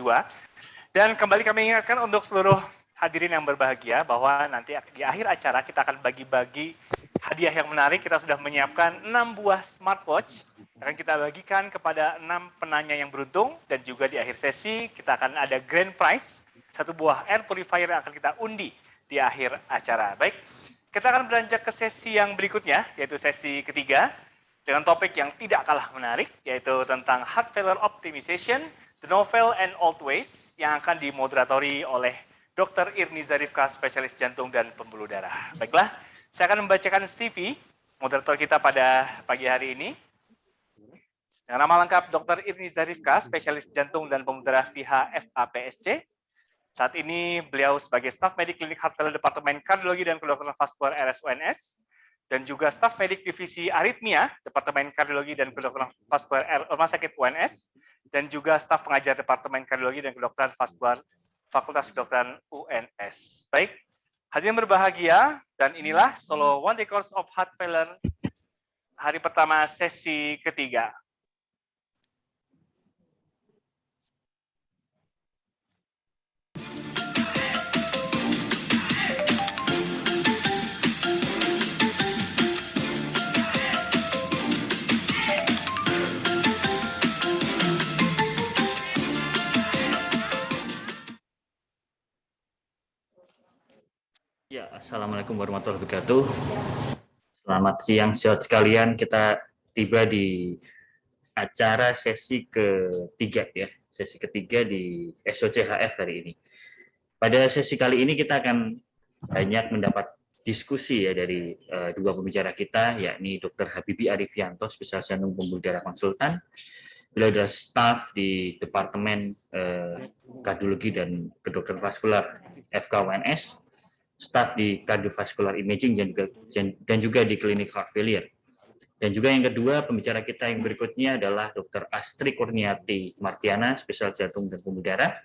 kedua. Dan kembali kami ingatkan untuk seluruh hadirin yang berbahagia bahwa nanti di akhir acara kita akan bagi-bagi hadiah yang menarik. Kita sudah menyiapkan 6 buah smartwatch akan kita bagikan kepada 6 penanya yang beruntung, dan juga di akhir sesi kita akan ada grand prize, 1 buah air purifier yang akan kita undi di akhir acara. Baik, kita akan beranjak ke sesi yang berikutnya, yaitu sesi ketiga dengan topik yang tidak kalah menarik, yaitu tentang heart failure optimization, the novel and old ways, yang akan dimoderatori oleh Dr. Irni Zarifka, spesialis jantung dan pembuluh darah. Baiklah, saya akan membacakan CV moderator kita pada pagi hari ini. Dengan nama lengkap Dr. Irni Zarifka, spesialis jantung dan pembuluh darah VHFAPSC. Saat ini beliau sebagai staf medik klinik heart failure Departemen Kardiologi dan Kedokteran Vaskular RSUNS, dan juga staf medik divisi aritmia Departemen Kardiologi dan Kedokteran Vaskular Rumah Sakit UNS, dan juga staf pengajar Departemen Kardiologi dan Kedokteran Vaskular Fakultas Kedokteran UNS. Baik, hadirin berbahagia, dan inilah solo one day course of heart failure hari pertama sesi ketiga. Ya, Assalamualaikum warahmatullahi wabarakatuh. Selamat siang, sahabat sekalian. Kita tiba di acara sesi ketiga ya, sesi ketiga di SOCHF hari ini. Pada sesi kali ini kita akan banyak mendapat diskusi ya dari dua pembicara kita, yakni Dr. Habibi Arifianto, spesialis jantung pembuluh darah konsultan. Beliau adalah staf di Departemen Kardiologi dan Kedokteran Vaskular FKUNS, staf di Cardiovascular Imaging dan juga di klinik heart failure. Dan juga yang kedua, pembicara kita yang berikutnya adalah Dr. Astri Kurniati Martiana, spesialis jantung dan pembuluh darah.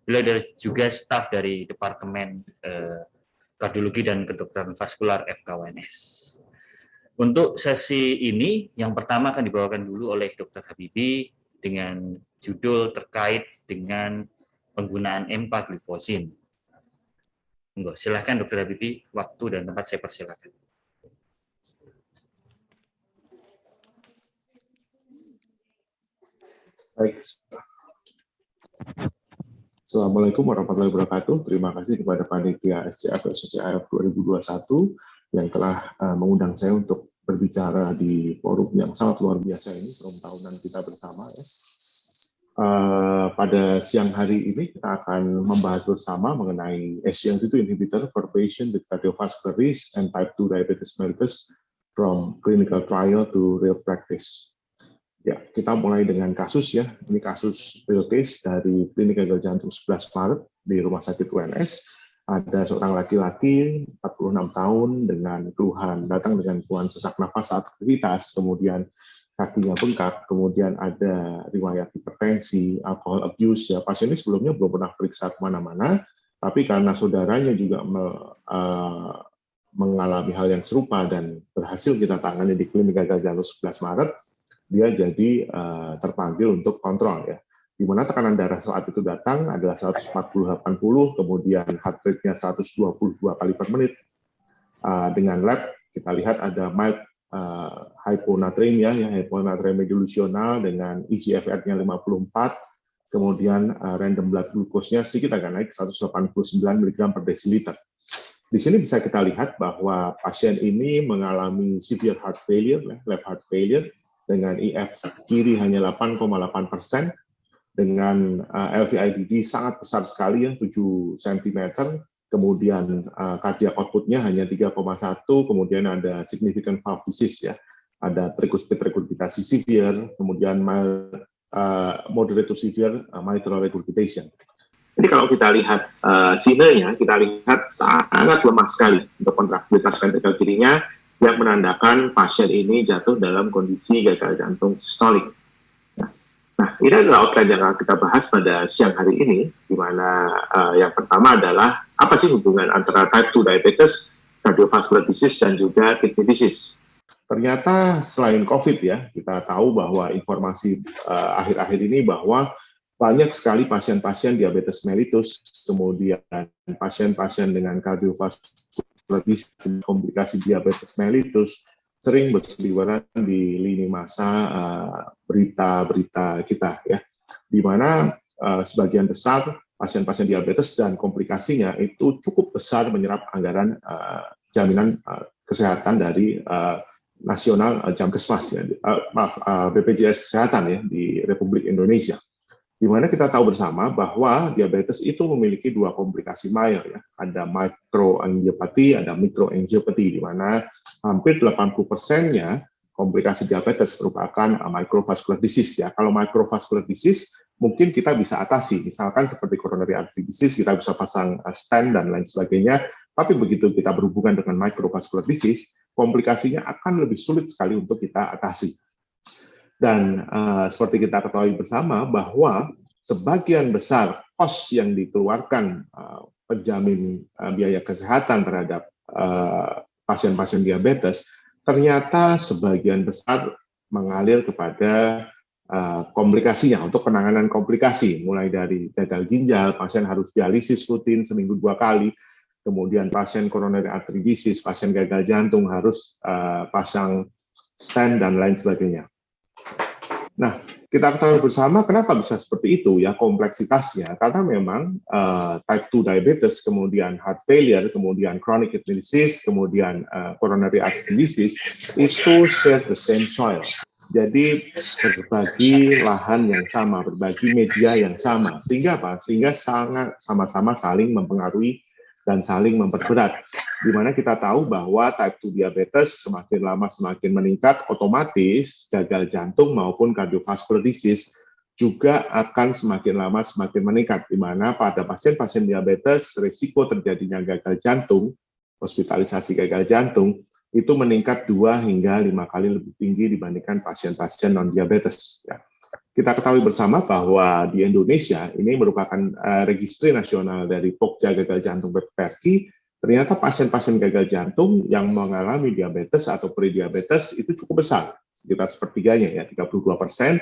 Beliau adalah juga staf dari Departemen Kardiologi dan Kedokteran Vaskular FKUNS. Untuk sesi ini, yang pertama akan dibawakan dulu oleh Dr. Habibi dengan judul terkait dengan penggunaan empagliflozin. Silahkan Dr. Habibi, waktu dan tempat saya persilakan. Baik. Assalamualaikum warahmatullahi wabarakatuh. Terima kasih kepada panitia SCF SOCHF 2021 yang telah mengundang saya untuk berbicara di forum yang sangat luar biasa ini, forum tahunan kita bersama ya. Pada siang hari ini kita akan membahas bersama mengenai SGLT2 inhibitor for patient with cardiovascular risk and type 2 diabetes mellitus from clinical trial to real practice. Ya, kita mulai dengan kasus ya. Ini kasus real case dari klinik gagal jantung 11 Maret di Rumah Sakit UNS. Ada seorang laki-laki 46 tahun dengan keluhan, datang dengan keluhan sesak nafas saat aktivitas, kemudian kakinya bengkak, kemudian ada riwayat hipertensi, alcohol abuse. Ya, pasien ini sebelumnya belum pernah periksa kemana-mana, tapi karena saudaranya juga mengalami hal yang serupa dan berhasil kita tangani di klinik gagal jantung 11 Maret, dia jadi terpanggil untuk kontrol ya. Di mana tekanan darah saat itu datang adalah 140/80, kemudian heart rate-nya 122 kali per menit. Dengan lab kita lihat ada mild hyponatremia, ya, hyponatremia dilusional dengan eGFR-nya 54, kemudian random blood glucose-nya sedikit agak naik 189 mg per desiliter. Di sini bisa kita lihat bahwa pasien ini mengalami severe heart failure, left heart failure, dengan IF kiri hanya 8,8%, dengan LVIDD sangat besar sekali ya, 7 cm, kemudian cardiac output-nya hanya 3,1, kemudian ada significant valve disease ya, ada tricuspid regurgitasi severe, kemudian moderate to severe mitral regurgitation. Jadi kalau kita lihat sinenya, kita lihat sangat lemah sekali untuk kontraktilitas ventrikel kirinya, yang menandakan pasien ini jatuh dalam kondisi gagal jantung sistolik. Nah, ini adalah outline yang akan kita bahas pada siang hari ini, di mana yang pertama adalah apa sih hubungan antara type 2 diabetes, cardiovascular disease, dan juga kidney disease. Ternyata selain COVID ya, kita tahu bahwa informasi akhir-akhir ini bahwa banyak sekali pasien-pasien diabetes mellitus, kemudian pasien-pasien dengan kardiovaskular komplikasi diabetes mellitus sering berseliweran di lini masa berita-berita kita, ya, di mana sebagian besar pasien-pasien diabetes dan komplikasinya itu cukup besar menyerap anggaran jaminan kesehatan dari nasional Jamkesmas, ya, BPJS Kesehatan, ya, di Republik Indonesia. Di mana kita tahu bersama bahwa diabetes itu memiliki dua komplikasi mayor, ya. Ada microangiopati, ada microangiopati, di mana hampir 80%-nya komplikasi diabetes merupakan microvascular disease, ya. Kalau microvascular disease mungkin kita bisa atasi, misalkan seperti coronary artery disease, kita bisa pasang stent dan lain sebagainya. Tapi begitu kita berhubungan dengan microvascular disease, komplikasinya akan lebih sulit sekali untuk kita atasi. Dan seperti kita ketahui bersama bahwa sebagian besar kos yang dikeluarkan penjamin biaya kesehatan terhadap pasien-pasien diabetes, ternyata sebagian besar mengalir kepada komplikasinya, untuk penanganan komplikasi, mulai dari gagal ginjal, pasien harus dialisis rutin seminggu 2 kali, kemudian pasien coronary artery disease, pasien gagal jantung harus pasang stent dan lain sebagainya. Nah, kita ketahui bersama kenapa bisa seperti itu, ya, kompleksitasnya, karena memang type 2 diabetes, kemudian heart failure, kemudian chronic kidney disease, kemudian coronary artery disease itu share the same soil. Jadi berbagi lahan yang sama, berbagi media yang sama, sehingga apa? Sehingga sangat sama-sama saling mempengaruhi dan saling memperberat. Di mana kita tahu bahwa type 2 diabetes semakin lama semakin meningkat, otomatis gagal jantung maupun cardiovascular disease juga akan semakin lama semakin meningkat, di mana pada pasien-pasien diabetes risiko terjadinya gagal jantung, hospitalisasi gagal jantung, itu meningkat 2 hingga 5 kali lebih tinggi dibandingkan pasien-pasien non-diabetes. Ya. Kita ketahui bersama bahwa di Indonesia, ini merupakan registri nasional dari Pokja Gagal Jantung Perki, ternyata pasien-pasien gagal jantung yang mengalami diabetes atau prediabetes itu cukup besar, sekitar sepertiganya, ya, 32%.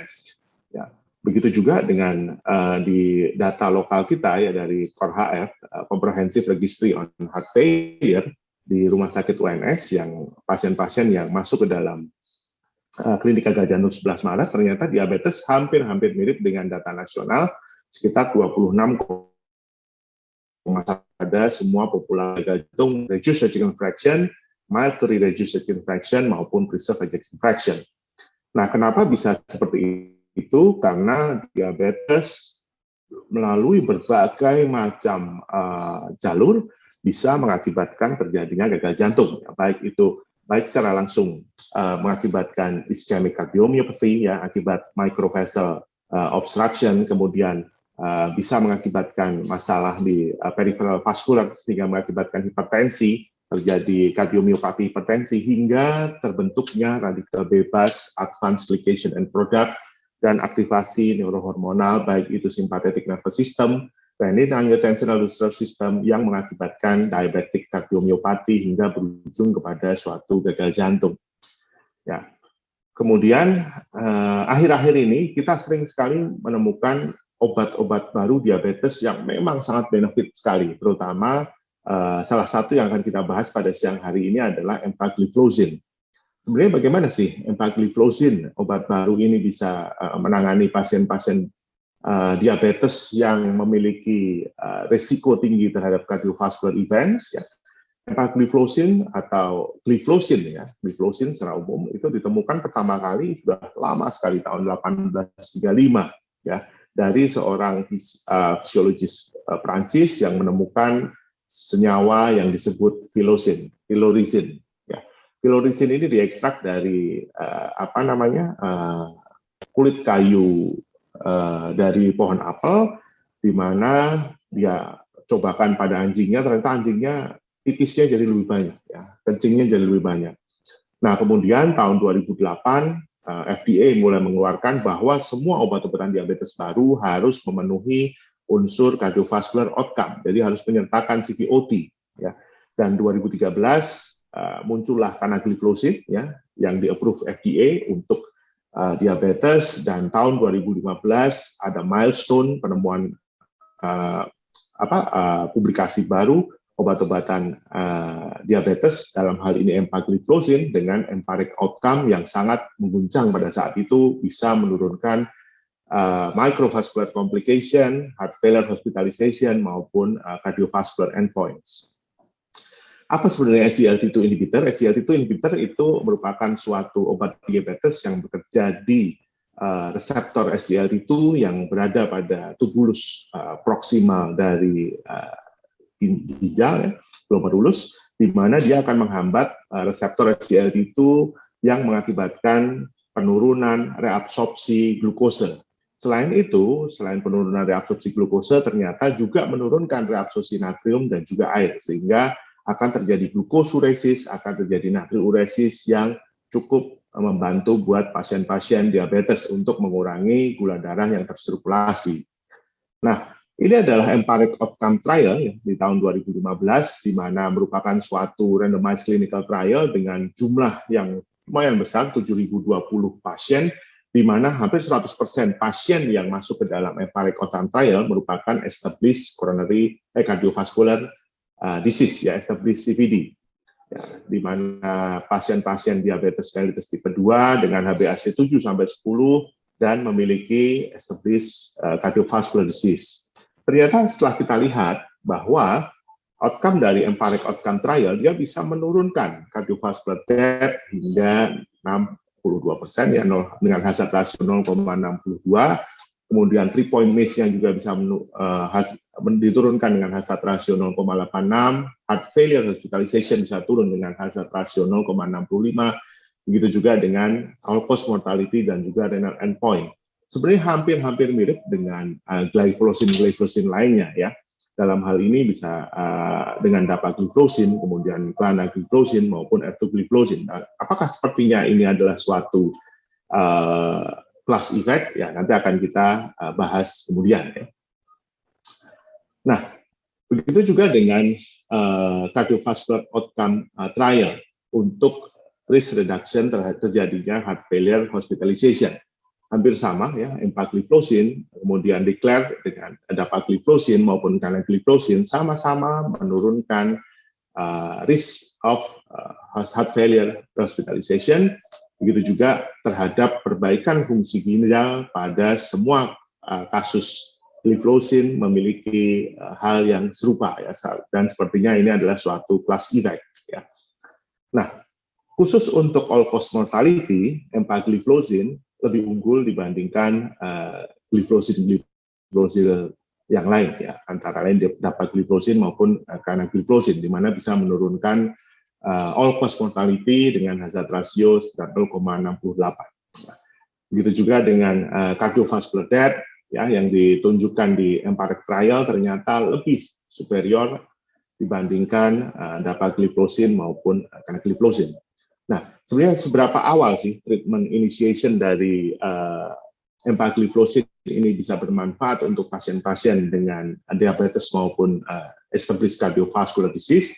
Ya. Begitu juga dengan di data lokal kita, ya, dari CORHF, Comprehensive Registry on Heart Failure, di Rumah Sakit UNS, yang pasien-pasien yang masuk ke dalam klinik gagal jantung 11 Maret, ternyata diabetes hampir mirip dengan data nasional, sekitar 26, pada semua populasi gagal jantung, reduced ejection fraction, mild to reduced ejection fraction, maupun preserved ejection fraction. Nah, kenapa bisa seperti itu? Karena diabetes melalui berbagai macam jalur bisa mengakibatkan terjadinya gagal jantung, ya, baik secara langsung mengakibatkan ischemic cardiomyopathy, ya, akibat microvessel obstruction, kemudian bisa mengakibatkan masalah di peripheral vascular sehingga mengakibatkan hipertensi, terjadi kardiomyopati hipertensi, hingga terbentuknya radikal bebas, advanced glycation end product, dan aktivasi neurohormonal baik itu sympathetic nervous system, renin-angiotensin aldosterone system, yang mengakibatkan diabetic kardiomyopati hingga berujung kepada suatu gagal jantung. Ya. Kemudian akhir-akhir ini kita sering sekali menemukan obat-obat baru diabetes yang memang sangat benefit sekali, terutama salah satu yang akan kita bahas pada siang hari ini adalah empagliflozin. Sebenarnya bagaimana sih empagliflozin, obat baru ini bisa menangani pasien-pasien diabetes yang memiliki risiko tinggi terhadap cardiovascular events, ya. Empagliflozin atau gliflozin, ya, gliflozin secara umum itu ditemukan pertama kali sudah lama sekali, tahun 1835, ya, dari seorang fisiologis Prancis yang menemukan senyawa yang disebut filorizin. Ya. Filorizin ini diekstrak dari kulit kayu dari pohon apel, di mana dia cobakan pada anjingnya, ternyata anjingnya pipisnya jadi lebih banyak, ya, kencingnya jadi lebih banyak. Nah, kemudian tahun 2008 FDA mulai mengeluarkan bahwa semua obat-obatan diabetes baru harus memenuhi unsur cardiovascular outcome, jadi harus menyertakan CVOT, ya. Dan 2013 muncullah canagliflozin, ya, yang di-approve FDA untuk diabetes, dan tahun 2015 ada milestone penemuan publikasi baru obat-obatan diabetes, dalam hal ini empagliflozin, dengan empiric outcome yang sangat mengguncang pada saat itu, bisa menurunkan microvascular complication, heart failure hospitalization, maupun cardiovascular endpoints. Apa sebenarnya SGLT2 inhibitor? SGLT2 inhibitor itu merupakan suatu obat diabetes yang bekerja di reseptor SGLT2 yang berada pada tubulus proksimal dari ginjal, ya, glomerulus, di mana dia akan menghambat reseptor SGLT2 yang mengakibatkan penurunan reabsorpsi glukosa. Selain itu, selain penurunan reabsorpsi glukosa, ternyata juga menurunkan reabsorpsi natrium dan juga air, sehingga akan terjadi glukosuresis, akan terjadi natriuresis yang cukup membantu buat pasien-pasien diabetes untuk mengurangi gula darah yang tersirkulasi. Nah, ini adalah empiric outcome trial ya, di tahun 2015, di mana merupakan suatu randomized clinical trial dengan jumlah yang lumayan besar, 7.020 pasien, di mana hampir 100% pasien yang masuk ke dalam empiric outcome trial merupakan established coronary cardiovascular disease, ya, established CVD. Ya, di mana pasien-pasien diabetes mellitus tipe 2 dengan HbA1c 7-10 dan memiliki established cardiovascular disease. Ternyata setelah kita lihat bahwa outcome dari empiric outcome trial, dia bisa menurunkan cardiovascular death hingga 62%, ya, dengan hazard ratio 0,62, kemudian 3-point MACE yang juga bisa diturunkan dengan hazard ratio 0,86, heart failure hospitalization bisa turun dengan hazard ratio 0,65, begitu juga dengan all-cause mortality dan juga renal endpoint. Sebenarnya hampir-hampir mirip dengan glyphosine lainnya, ya. Dalam hal ini bisa dengan dapagliflozin, kemudian klanagliflozin maupun ertugliflozin. Nah, apakah sepertinya ini adalah suatu class effect? Ya, nanti akan kita bahas kemudian. Ya. Nah, begitu juga dengan cardiovascular outcome trial untuk risk reduction terhadap terjadinya heart failure hospitalization. Hampir sama, ya, empagliflozin, kemudian declare dengan dapagliflozin maupun klanagliflozin sama-sama menurunkan risk of heart failure hospitalization, begitu juga terhadap perbaikan fungsi ginjal pada semua kasus gliflozin memiliki hal yang serupa, ya, dan sepertinya ini adalah suatu class effect, ya. Nah, khusus untuk all-cause mortality, empagliflozin lebih unggul dibandingkan gliflozin yang lain, ya, antara lain dapagliflozin maupun klanagliflozin, di mana bisa menurunkan all-cause mortality dengan hazard ratio sekitar 0,68. Begitu juga dengan cardiovascular death, ya, yang ditunjukkan di empiric trial ternyata lebih superior dibandingkan dapagliflozin maupun klanagliflozin. Nah, sebenarnya seberapa awal sih treatment initiation dari empagliflozin ini bisa bermanfaat untuk pasien-pasien dengan diabetes maupun established cardiovascular disease?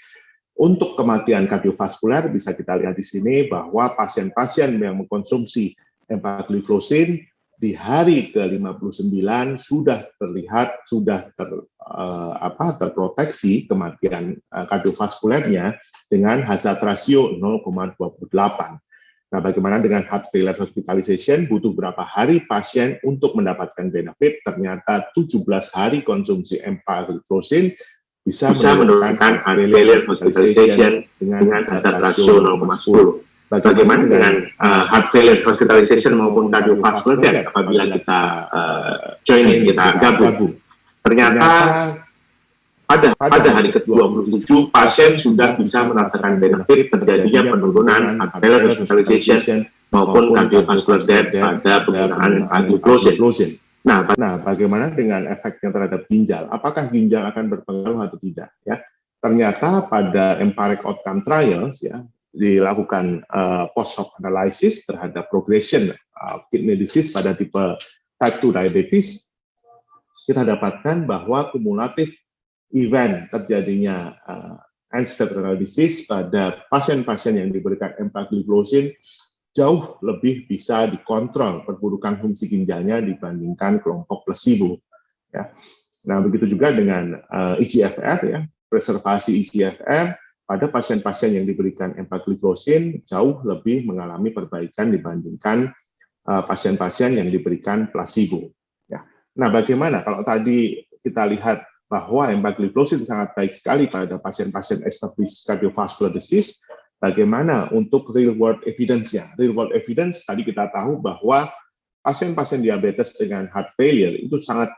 Untuk kematian kardiovaskular bisa kita lihat di sini bahwa pasien-pasien yang mengkonsumsi empagliflozin di hari ke-59 sudah terlihat terproteksi kematian kardiovaskulernya dengan hazard ratio 0,28. Nah, bagaimana dengan heart failure hospitalization? Butuh berapa hari pasien untuk mendapatkan benefit? Ternyata 17 hari konsumsi empagliflozin bisa menurunkan heart failure hospitalization dengan hazard ratio 0,10. Bagaimana dengan heart failure hospitalization maupun cardiovascular death apabila kita kita gabung? Ternyata pada hari ke-27 pasien sudah bisa merasakan benefit terjadinya penurunan heart failure hospitalization maupun cardiovascular death pada penggunaan empagliflozin. Nah, bagaimana dengan efeknya terhadap ginjal? Apakah ginjal akan berpengaruh atau tidak? Ya, ternyata pada empiric outcome trials, ya, dilakukan post-hoc analysis terhadap progression kidney disease pada tipe type 2 diabetes, kita dapatkan bahwa kumulatif event terjadinya end-stage renal disease pada pasien-pasien yang diberikan empagliflozin jauh lebih bisa dikontrol perburukan fungsi ginjalnya dibandingkan kelompok placebo. Ya. Nah, begitu juga dengan eGFR, ya, preservasi eGFR pada pasien-pasien yang diberikan empagliflosin jauh lebih mengalami perbaikan dibandingkan pasien-pasien yang diberikan placebo. Ya. Nah, bagaimana kalau tadi kita lihat bahwa empagliflosin sangat baik sekali pada pasien-pasien established cardiovascular disease, bagaimana untuk real world evidence-nya? Real world evidence tadi kita tahu bahwa pasien-pasien diabetes dengan heart failure itu sangat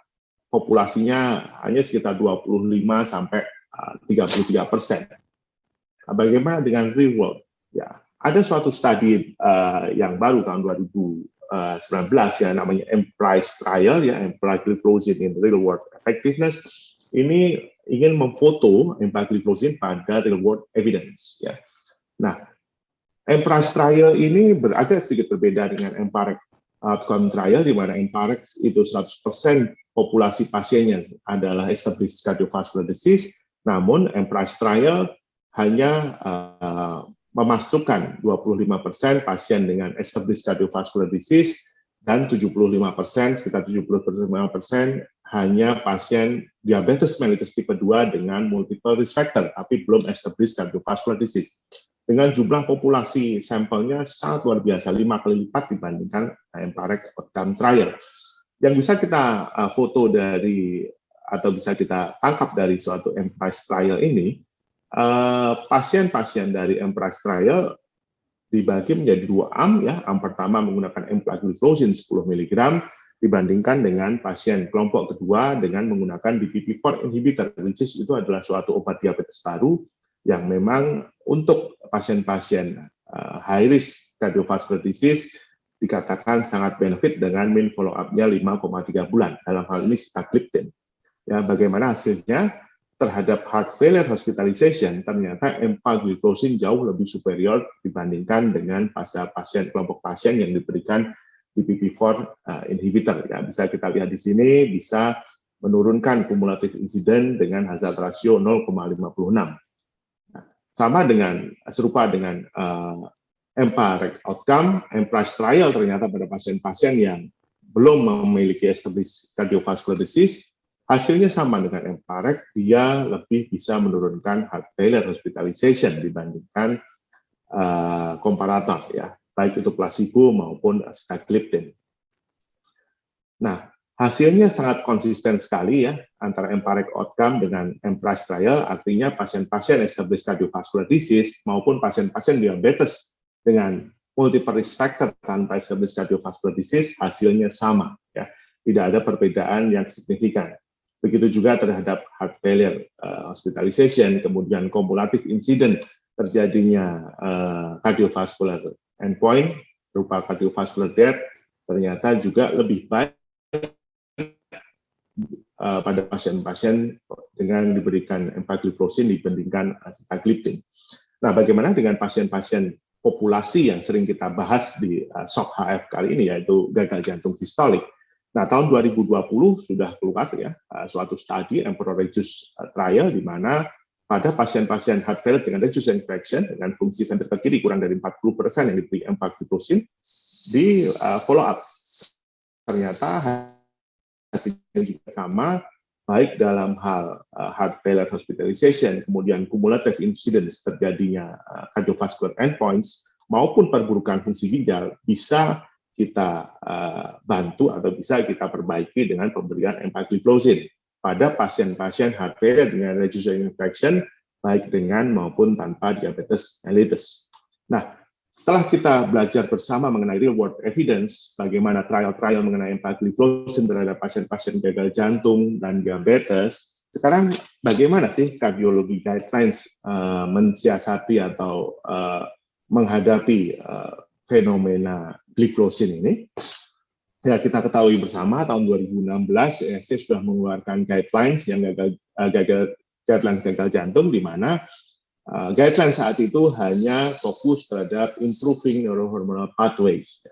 populasinya hanya sekitar 25 sampai 33%. Nah, bagaimana dengan real world? Ya, ada suatu studi yang baru tahun 2019 ya, namanya EMPRISE trial ya, empagliflozin in real world effectiveness. Ini ingin memfoto empagliflozin pada real world evidence ya. Nah, EMPRISE trial ini agak sedikit berbeda dengan EMPAREX outcome trial, di mana EMPAREX itu 100% populasi pasiennya adalah established cardiovascular disease, namun EMPRISE trial hanya memasukkan 25% pasien dengan established cardiovascular disease dan 75%, sekitar 75% hanya pasien diabetes mellitus tipe 2 dengan multiple risk factor, tapi belum established cardiovascular disease. Dengan jumlah populasi sampelnya sangat luar biasa, 5 kali lipat dibandingkan EMPAREX outcome trial. Yang bisa kita foto dari atau bisa kita tangkap dari suatu EMPRISE trial ini, pasien-pasien dari EMPRISE trial dibagi menjadi 2 arm ya. Arm pertama menggunakan empagliflozin 10 mg dibandingkan dengan pasien kelompok kedua dengan menggunakan DPP-4 inhibitor, which is itu adalah suatu obat diabetes baru yang memang untuk pasien-pasien high risk cardiovascular disease dikatakan sangat benefit dengan mean follow up-nya 5,3 bulan. Dalam hal ini sitagliptin. Ya, bagaimana hasilnya terhadap heart failure hospitalization? Ternyata empagliflozin jauh lebih superior dibandingkan dengan pasien kelompok pasien yang diberikan DPP-4 inhibitor. Ya, bisa kita lihat di sini bisa menurunkan kumulatif insiden dengan hazard ratio 0,56. Sama dengan serupa dengan EMPAREX outcome, EMPRISE trial ternyata pada pasien-pasien yang belum memiliki established cardiovascular disease, hasilnya sama dengan EMPAREX, dia lebih bisa menurunkan heart failure hospitalization dibandingkan komparator ya, baik itu placebo maupun sitagliptin. Nah, hasilnya sangat konsisten sekali ya antara EMPAREX outcome dengan EMPRISE trial, artinya pasien-pasien established cardiovascular disease maupun pasien-pasien diabetes dengan multiple risk factor tanpa established cardiovascular disease hasilnya sama ya, tidak ada perbedaan yang signifikan. Begitu juga terhadap heart failure hospitalization, kemudian kumulatif insiden terjadinya cardiovascular endpoint berupa cardiovascular death ternyata juga lebih baik pada pasien-pasien dengan diberikan empagliflozin dibandingkan sitagliptin. Nah, bagaimana dengan pasien-pasien populasi yang sering kita bahas di SOC HF kali ini, yaitu gagal jantung sistolik? Nah, tahun 2020 sudah keluar ya suatu studi EMPEROR-REDUCE trial di mana pada pasien-pasien heart failure dengan reduced infection dengan fungsi ventrikel kiri kurang dari 40% yang diberi empagliflozin di follow up. Ternyata hasilnya juga sama, baik dalam hal heart failure hospitalization, kemudian cumulative incidence terjadinya cardiovascular endpoints, maupun perburukan fungsi ginjal bisa kita bantu atau bisa kita perbaiki dengan pemberian empagliflozin pada pasien-pasien heart failure dengan reduced infection, baik dengan maupun tanpa diabetes mellitus. Nah, setelah kita belajar bersama mengenai real world evidence, bagaimana trial-trial mengenai empagliflozin terhadap pasien-pasien gagal jantung dan diabetes, sekarang bagaimana sih kardiologi guidelines mensiasati atau menghadapi fenomena gliflozin ini? Ya, kita ketahui bersama tahun 2016 ESC sudah mengeluarkan guidelines yang guidelines gagal jantung, di mana guideline saat itu hanya fokus terhadap improving neurohormonal pathways,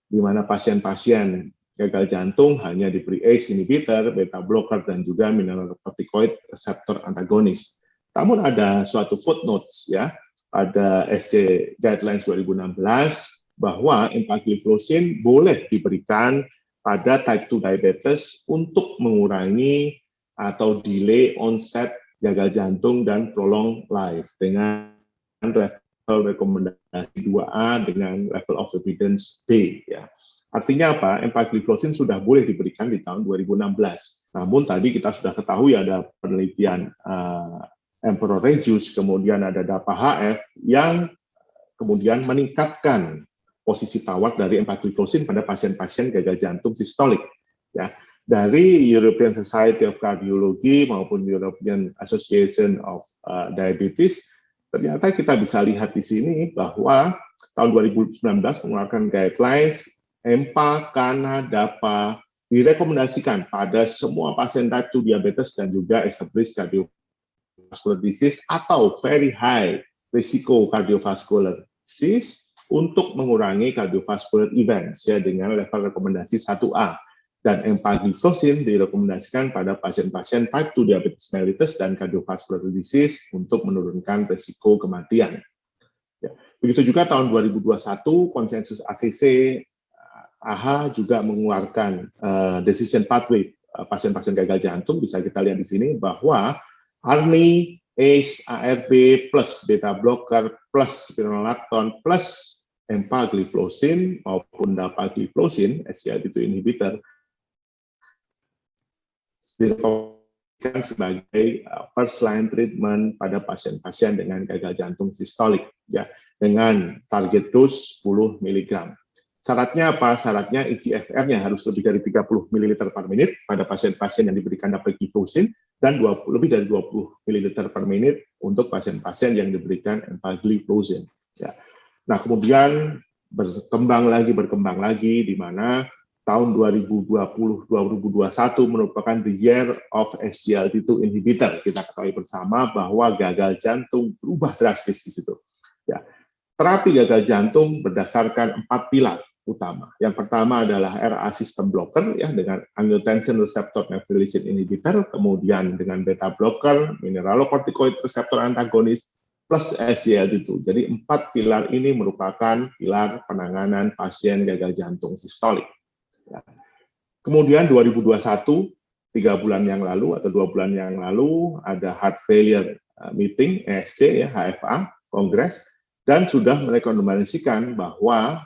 di mana pasien-pasien gagal jantung hanya diberi ACE inhibitor, beta blocker, dan juga mineralocorticoid receptor antagonis. Namun ada suatu footnotes ya pada SC Guidelines 2016 bahwa empagliflosin boleh diberikan pada type 2 diabetes untuk mengurangi atau delay onset gagal jantung dan prolong life dengan level rekomendasi 2A dengan level of evidence D. Ya. Artinya apa? Empagliflosin sudah boleh diberikan di tahun 2016. Namun tadi kita sudah ketahui ada penelitian Emperor Regius, kemudian ada DAPA-HF yang kemudian meningkatkan posisi tawar dari empagliflosin pada pasien-pasien gagal jantung sistolik. Ya, dari European Society of Cardiology maupun European Association of Diabetes, ternyata kita bisa lihat di sini bahwa tahun 2019 mengeluarkan guidelines EMPA, KANA, DAPA direkomendasikan pada semua pasien type 2 diabetes dan juga established cardiovascular disease atau very high risiko cardiovascular disease untuk mengurangi cardiovascular events ya dengan level rekomendasi 1A. Dan empagliflosin direkomendasikan pada pasien-pasien type 2 diabetes mellitus dan cardiovascular disease untuk menurunkan risiko kematian. Ya. Begitu juga tahun 2021 konsensus ACC AHA juga mengeluarkan decision pathway pasien-pasien gagal jantung. Bisa kita lihat di sini bahwa ARNI, ACE, ARB plus beta blocker plus spironolactone plus empagliflosin maupun dapagliflosin SGLT2 inhibitor dikatakan sebagai first line treatment pada pasien-pasien dengan gagal jantung sistolik ya dengan target dose 10 mg. Syaratnya apa? Syaratnya eGFR-nya harus lebih dari 30 ml per menit pada pasien-pasien yang diberikan dapagliflosin dan lebih dari 20 ml per menit untuk pasien-pasien yang diberikan empagliflosin. Ya. Nah, kemudian berkembang lagi di mana tahun 2020-2021 merupakan the year of SGLT2 inhibitor. Kita ketahui bersama bahwa gagal jantung berubah drastis di situ. Ya. Terapi gagal jantung berdasarkan 4 pilar utama. Yang pertama adalah RA system blocker ya dengan angiotensin receptor neprilysin inhibitor, kemudian dengan beta blocker, mineralocorticoid receptor antagonis plus SGLT2. Jadi 4 pilar ini merupakan pilar penanganan pasien gagal jantung sistolik. Ya. Kemudian 2021 3 bulan yang lalu atau 2 bulan yang lalu ada heart failure meeting ESC ya HFA kongres dan sudah merekomendasikan bahwa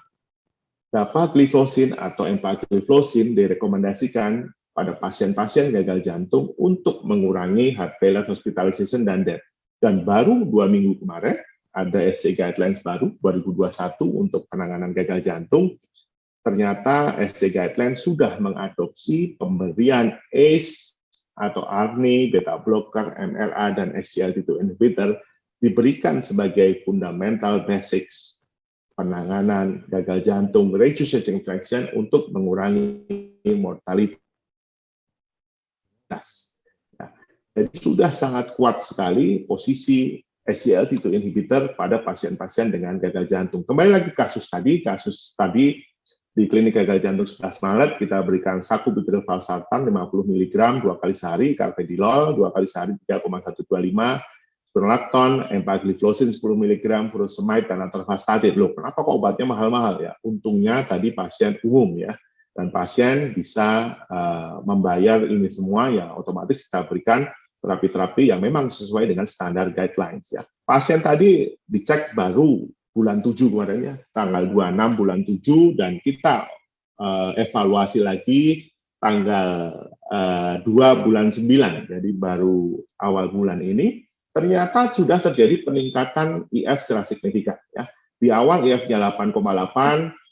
dapagliflosin atau empagliflosin direkomendasikan pada pasien-pasien gagal jantung untuk mengurangi heart failure hospitalization dan death. Dan baru 2 minggu kemarin ada SC guidelines baru 2021 untuk penanganan gagal jantung. Ternyata SC guidelines sudah mengadopsi pemberian ACE atau ARNI, beta blocker, MRA, dan SGLT2 inhibitor diberikan sebagai fundamental basics penanganan gagal jantung reduce ejection fraction untuk mengurangi mortalitas. Nah, jadi sudah sangat kuat sekali posisi SGLT2 inhibitor pada pasien-pasien dengan gagal jantung. Kembali lagi kasus tadi di klinik gagal jantung 11 Maret kita berikan sacubitril valsartan 50 mg 2 kali sehari, carvedilol 2 kali sehari 3,125, spironolactone, empagliflosin 10 mg, furosemide, dan atorvastatin. Loh, kenapa kok obatnya mahal-mahal ya? Untungnya tadi pasien umum ya, dan pasien bisa membayar ini semua ya, otomatis kita berikan terapi-terapi yang memang sesuai dengan standar guidelines ya. Pasien tadi dicek baru bulan 7 kemarin ya, tanggal 26 bulan 7, dan kita evaluasi lagi tanggal 2 bulan 9, jadi baru awal bulan ini. Ternyata sudah terjadi peningkatan IF secara signifikan. Ya. Di awal IF-nya 8,8,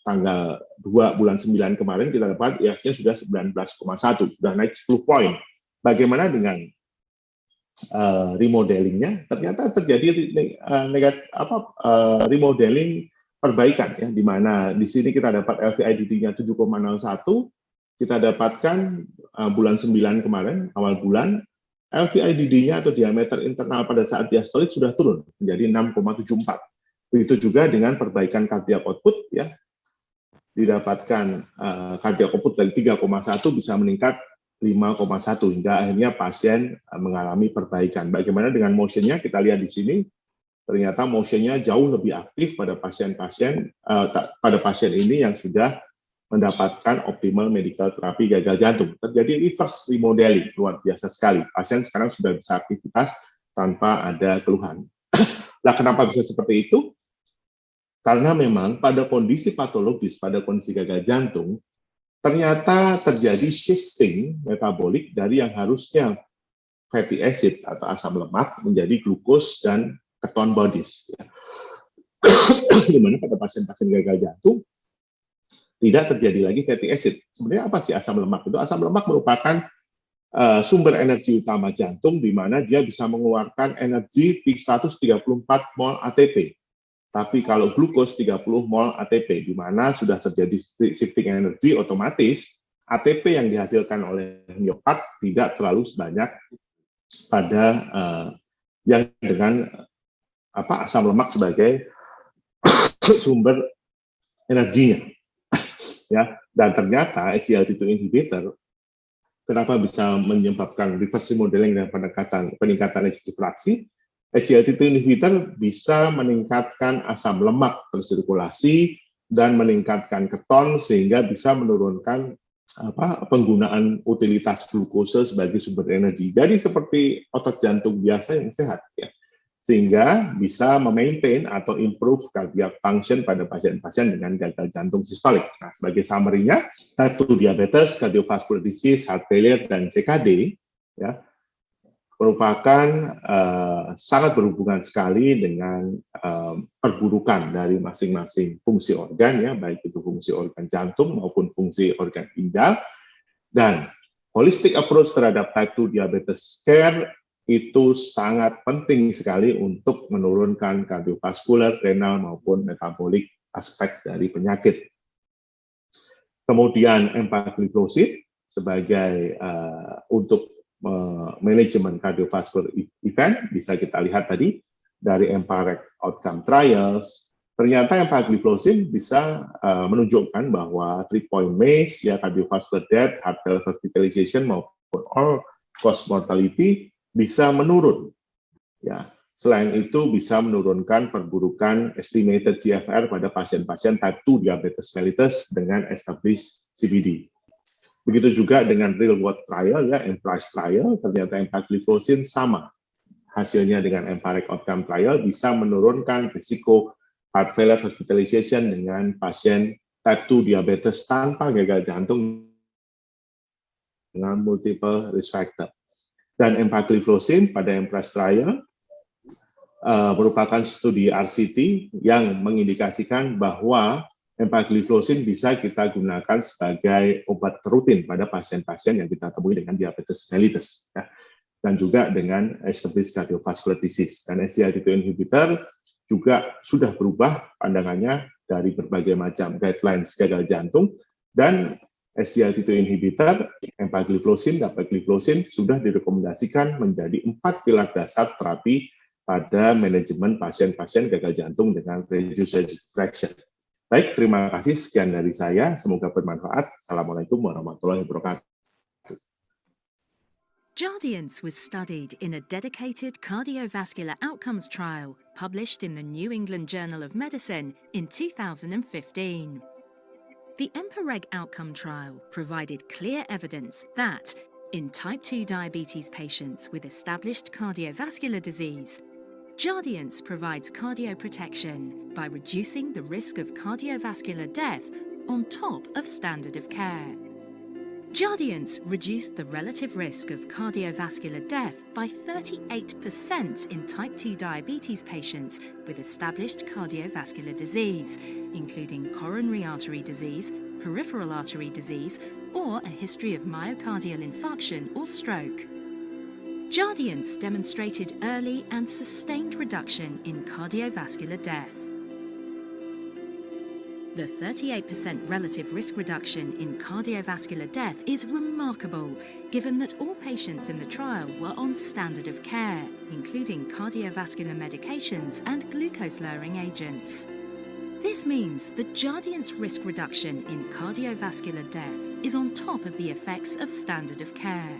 tanggal 2 bulan 9 kemarin kita dapat IF-nya sudah 19,1, sudah naik 10 poin. Bagaimana dengan remodelingnya? Ternyata terjadi remodeling perbaikan, ya, di mana di sini kita dapat LVIDD-nya 7,01, kita dapatkan bulan 9 kemarin, awal bulan, LVIDD-nya atau diameter internal pada saat diastolik sudah turun menjadi 6,74. Begitu juga dengan perbaikan cardiac output ya. Didapatkan cardiac output dari 3,1 bisa meningkat 5,1 hingga akhirnya pasien mengalami perbaikan. Bagaimana dengan motionnya? Kita lihat di sini ternyata motionnya jauh lebih aktif pada pasien-pasien ini yang sudah mendapatkan optimal medical terapi gagal jantung. Terjadi reverse remodeling, luar biasa sekali. Pasien sekarang sudah bisa aktivitas tanpa ada keluhan. Nah, kenapa bisa seperti itu? Karena memang pada kondisi patologis, pada kondisi gagal jantung, ternyata terjadi shifting metabolik dari yang harusnya fatty acid atau asam lemak menjadi glukos dan keton bodies. Di mana pada pasien-pasien gagal jantung tidak terjadi lagi fatty acid. Sebenarnya apa sih asam lemak itu? Asam lemak merupakan sumber energi utama jantung, di mana dia bisa mengeluarkan energi 134 mol ATP. Tapi kalau glukos 30 mol ATP, di mana sudah terjadi shifting energi, otomatis ATP yang dihasilkan oleh miokard tidak terlalu banyak pada yang dengan asam lemak sebagai sumber energinya. Ya, dan ternyata SGLT2 inhibitor kenapa bisa menyebabkan reverse remodeling dan peningkatan energi fraksi? SGLT2 inhibitor bisa meningkatkan asam lemak bersirkulasi dan meningkatkan keton sehingga bisa menurunkan penggunaan utilitas glukosa sebagai sumber energi. Jadi seperti otot jantung biasa yang sehat, ya. Sehingga bisa memaintain atau improve cardiac function pada pasien-pasien dengan gagal jantung sistolik. Nah, sebagai summary-nya, type 2 diabetes, cardiovascular disease, heart failure, dan CKD ya, merupakan sangat berhubungan sekali dengan perburukan dari masing-masing fungsi organ, ya, baik itu fungsi organ jantung maupun fungsi organ ginjal. Dan holistic approach terhadap type 2 diabetes care itu sangat penting sekali untuk menurunkan kardiovaskular, renal, maupun metabolik aspek dari penyakit. Kemudian empagliflozin sebagai untuk manajemen cardiovascular event, bisa kita lihat tadi dari EMPA-REG outcome trials, ternyata empagliflozin bisa menunjukkan bahwa 3-point MACE, ya, cardiovascular death, heart failure hospitalization, maupun all-cause mortality bisa menurun. Ya, selain itu bisa menurunkan perburukan estimated GFR pada pasien-pasien type 2 diabetes mellitus dengan established CVD. Begitu juga dengan real world trial, ya, EMPRISE trial, ternyata empagliflozin sama hasilnya dengan EMPA-REG outcome trial, bisa menurunkan risiko heart failure hospitalization dengan pasien type 2 diabetes tanpa gagal jantung dengan multiple risk factor. Dan empagliflozin pada EMPRISE trial merupakan studi RCT yang mengindikasikan bahwa empagliflozin bisa kita gunakan sebagai obat rutin pada pasien-pasien yang kita temui dengan diabetes mellitus, ya, dan juga dengan established cardiovascular disease. Dan SGLT2 inhibitor juga sudah berubah pandangannya dari berbagai macam guidelines gagal jantung, dan SGLT2 inhibitor, empagliflozin, dapagliflozin sudah direkomendasikan menjadi 4 pilar dasar terapi pada manajemen pasien-pasien gagal jantung dengan reduced ejection fraction. Baik, terima kasih. Sekian dari saya. Semoga bermanfaat. Assalamualaikum warahmatullahi wabarakatuh. Jardiance was studied in a dedicated cardiovascular outcomes trial published in the New England Journal of Medicine in 2015. The EMPA-REG outcome trial provided clear evidence that, in type 2 diabetes patients with established cardiovascular disease, Jardiance provides cardioprotection by reducing the risk of cardiovascular death on top of standard of care. Jardiance reduced the relative risk of cardiovascular death by 38% in type 2 diabetes patients with established cardiovascular disease, including coronary artery disease, peripheral artery disease, or a history of myocardial infarction or stroke. Jardiance demonstrated early and sustained reduction in cardiovascular death. The 38% relative risk reduction in cardiovascular death is remarkable, given that all patients in the trial were on standard of care, including cardiovascular medications and glucose-lowering agents. This means that Jardiance risk reduction in cardiovascular death is on top of the effects of standard of care.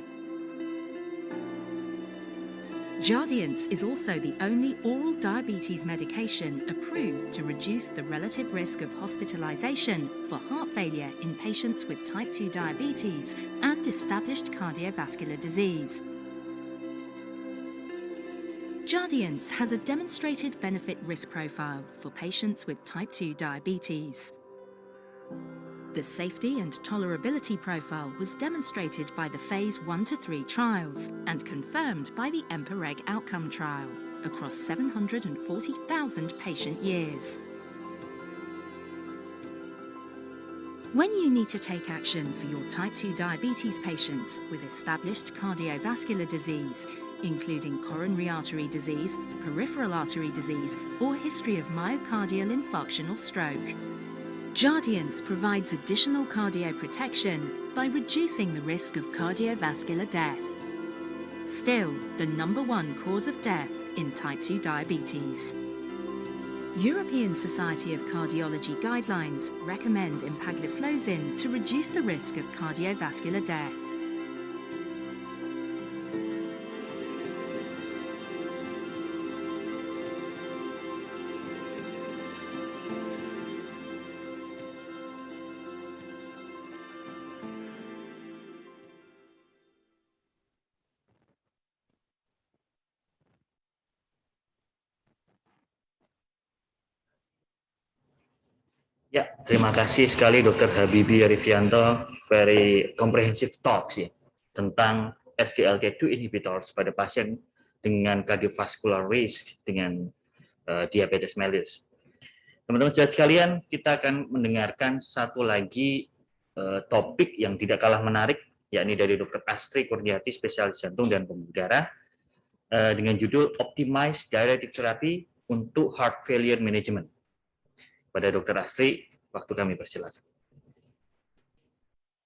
Jardiance is also the only oral diabetes medication approved to reduce the relative risk of hospitalization for heart failure in patients with type 2 diabetes and established cardiovascular disease. Jardiance has a demonstrated benefit-risk profile for patients with type 2 diabetes. The safety and tolerability profile was demonstrated by the phase 1 to 3 trials and confirmed by the EMPA-REG outcome trial across 740,000 patient years. When you need to take action for your type 2 diabetes patients with established cardiovascular disease, including coronary artery disease, peripheral artery disease, or history of myocardial infarction or stroke, Jardiance provides additional cardioprotection by reducing the risk of cardiovascular death. Still, the #1 cause of death in type 2 diabetes. European Society of Cardiology guidelines recommend empagliflozin to reduce the risk of cardiovascular death. Ya, terima kasih sekali Dr. Habibie Arifianto, very comprehensive talks ya, tentang SGLT2 inhibitors pada pasien dengan cardiovascular risk dengan diabetes mellitus. Teman-teman sekalian, kita akan mendengarkan satu lagi topik yang tidak kalah menarik, yakni dari Dr. Astri Kurniati, spesialis jantung dan pembuluh darah, dengan judul Optimized Diuretic Therapy untuk Heart Failure Management. Pada Dr. Astri, waktu kami persilakan.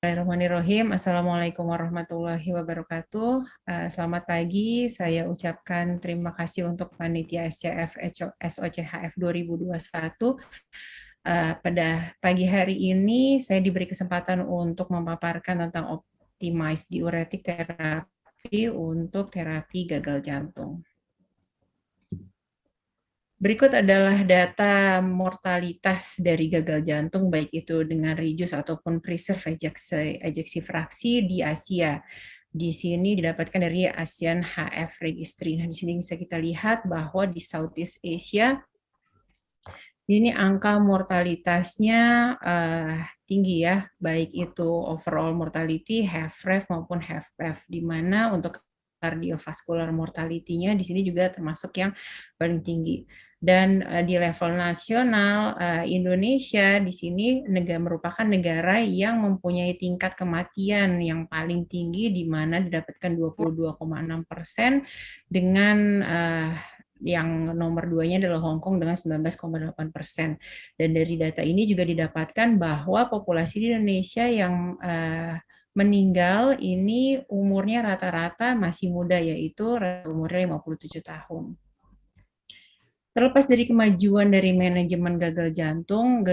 Bismillahirrahmanirrahim. Assalamualaikum warahmatullahi wabarakatuh. Selamat pagi. Saya ucapkan terima kasih untuk panitia SCF SOCHF 2021. Pada pagi hari ini saya diberi kesempatan untuk memaparkan tentang optimized diuretic therapy untuk terapi gagal jantung. Berikut adalah data mortalitas dari gagal jantung, baik itu dengan reduce ataupun preserve ejeksi fraksi di Asia. Di sini didapatkan dari ASEAN HF Registry. Nah, di sini bisa kita lihat bahwa di Southeast Asia, ini angka mortalitasnya tinggi ya, baik itu overall mortality, HFrEF maupun HFpEF, di mana untuk cardiovascular mortality-nya di sini juga termasuk yang paling tinggi. Dan di level nasional, Indonesia di sini merupakan negara yang mempunyai tingkat kematian yang paling tinggi, di mana didapatkan 22,6%, dengan yang nomor 2-nya adalah Hong Kong dengan 19,8%. Dan dari data ini juga didapatkan bahwa populasi di Indonesia yang meninggal ini umurnya rata-rata masih muda, yaitu umurnya 57 tahun. Terlepas dari kemajuan dari manajemen gagal jantung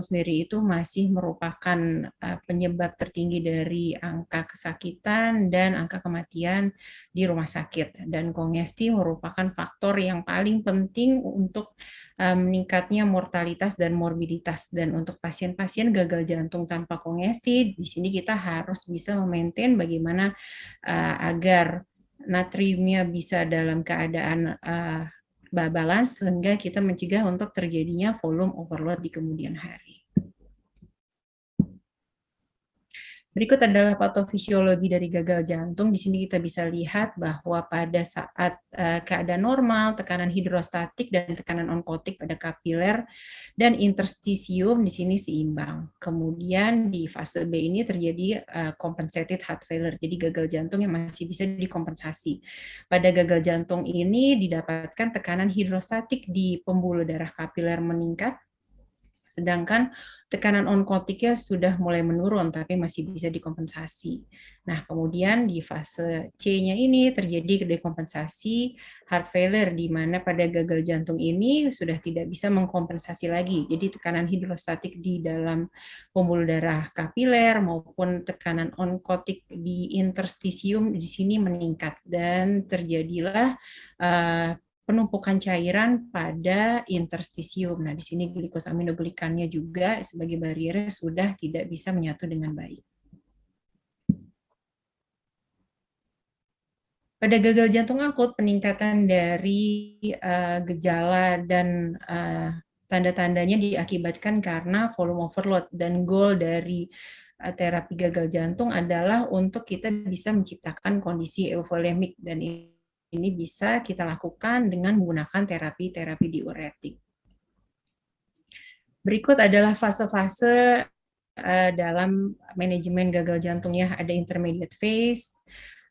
sendiri itu masih merupakan penyebab tertinggi dari angka kesakitan dan angka kematian di rumah sakit. Dan kongesti merupakan faktor yang paling penting untuk meningkatnya mortalitas dan morbiditas. Dan untuk pasien-pasien gagal jantung tanpa kongesti, di sini kita harus bisa memaintain bagaimana agar natriumnya bisa dalam keadaan balance, sehingga kita mencegah untuk terjadinya volume overload di kemudian hari. Berikut adalah patofisiologi dari gagal jantung. Di sini kita bisa lihat bahwa pada saat keadaan normal, tekanan hidrostatik dan tekanan onkotik pada kapiler dan interstisium di sini seimbang. Kemudian di fase B ini terjadi compensated heart failure, jadi gagal jantung yang masih bisa dikompensasi. Pada gagal jantung ini didapatkan tekanan hidrostatik di pembuluh darah kapiler meningkat, Sedangkan tekanan onkotiknya sudah mulai menurun, tapi masih bisa dikompensasi. Nah, kemudian di fase C-nya ini terjadi dekompensasi heart failure, di mana pada gagal jantung ini sudah tidak bisa mengkompensasi lagi. Jadi tekanan hidrostatik di dalam pembuluh darah kapiler maupun tekanan onkotik di interstisium di sini meningkat, dan terjadilah penumpukan cairan pada interstisium. Nah, di sini glikosaminoglikannya juga sebagai bariernya sudah tidak bisa menyatu dengan baik. Pada gagal jantung akut, peningkatan dari gejala dan tanda-tandanya diakibatkan karena volume overload, dan goal dari terapi gagal jantung adalah untuk kita bisa menciptakan kondisi euvolemik, dan ini bisa kita lakukan dengan menggunakan terapi diuretik. Berikut adalah fase-fase dalam manajemen gagal jantung ya. Ada intermediate phase,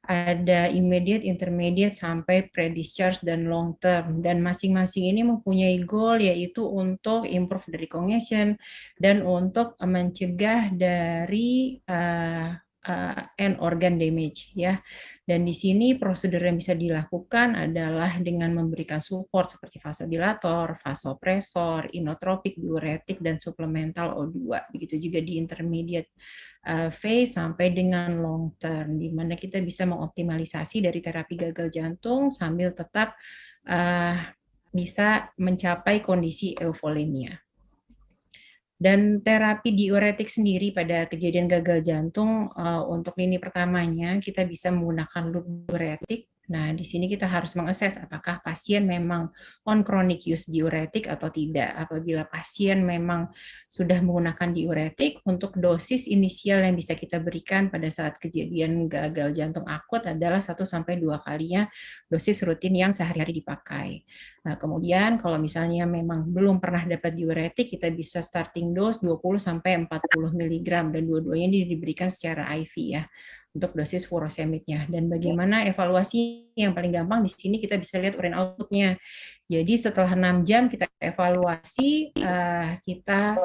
ada immediate, intermediate, sampai pre-discharge dan long term. Dan masing-masing ini mempunyai goal, yaitu untuk improve dari cognition dan untuk mencegah dari end organ damage ya. Dan di sini prosedur yang bisa dilakukan adalah dengan memberikan support seperti vasodilator, vasopresor, inotropik, diuretik, dan suplemental O2. Begitu juga di intermediate phase sampai dengan long term, di mana kita bisa mengoptimalisasi dari terapi gagal jantung sambil tetap bisa mencapai kondisi euvolemia. Dan terapi diuretik sendiri pada kejadian gagal jantung, untuk lini pertamanya kita bisa menggunakan loop diuretik. Nah, di sini kita harus mengakses apakah pasien memang on chronic use diuretik atau tidak. Apabila pasien memang sudah menggunakan diuretik, untuk dosis inisial yang bisa kita berikan pada saat kejadian gagal jantung akut adalah 1-2 kalinya dosis rutin yang sehari-hari dipakai. Nah, kemudian kalau misalnya memang belum pernah dapat diuretik, kita bisa starting dose 20-40 mg, dan dua-duanya ini diberikan secara IV ya, untuk dosis furosemidnya. Dan bagaimana evaluasi yang paling gampang di sini kita bisa lihat urine output-nya. Jadi setelah 6 jam kita evaluasi, kita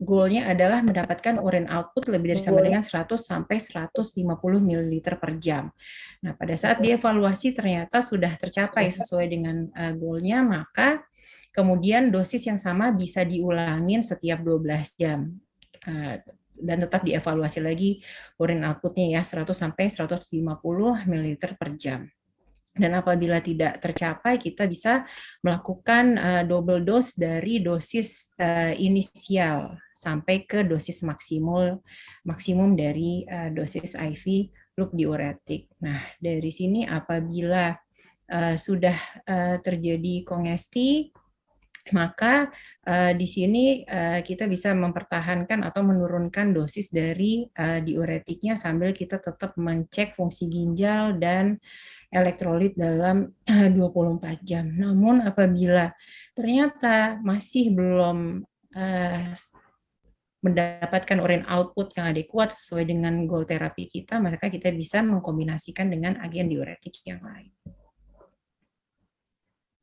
goalnya adalah mendapatkan urine output lebih dari sama dengan 100 sampai 150 ml per jam. Nah, pada saat dievaluasi ternyata sudah tercapai sesuai dengan goalnya, maka kemudian dosis yang sama bisa diulangin setiap 12 jam. Dan tetap dievaluasi lagi urine output-nya ya, 100 sampai 150 ml per jam. Dan apabila tidak tercapai, kita bisa melakukan double dose dari dosis inisial sampai ke dosis maksimum dari dosis IV loop diuretik. Nah, dari sini apabila sudah terjadi kongesti, maka di sini kita bisa mempertahankan atau menurunkan dosis dari diuretiknya sambil kita tetap mencek fungsi ginjal dan elektrolit dalam 24 jam. Namun apabila ternyata masih belum mendapatkan urine output yang adekuat sesuai dengan goal terapi kita, maka kita bisa mengkombinasikan dengan agen diuretik yang lain.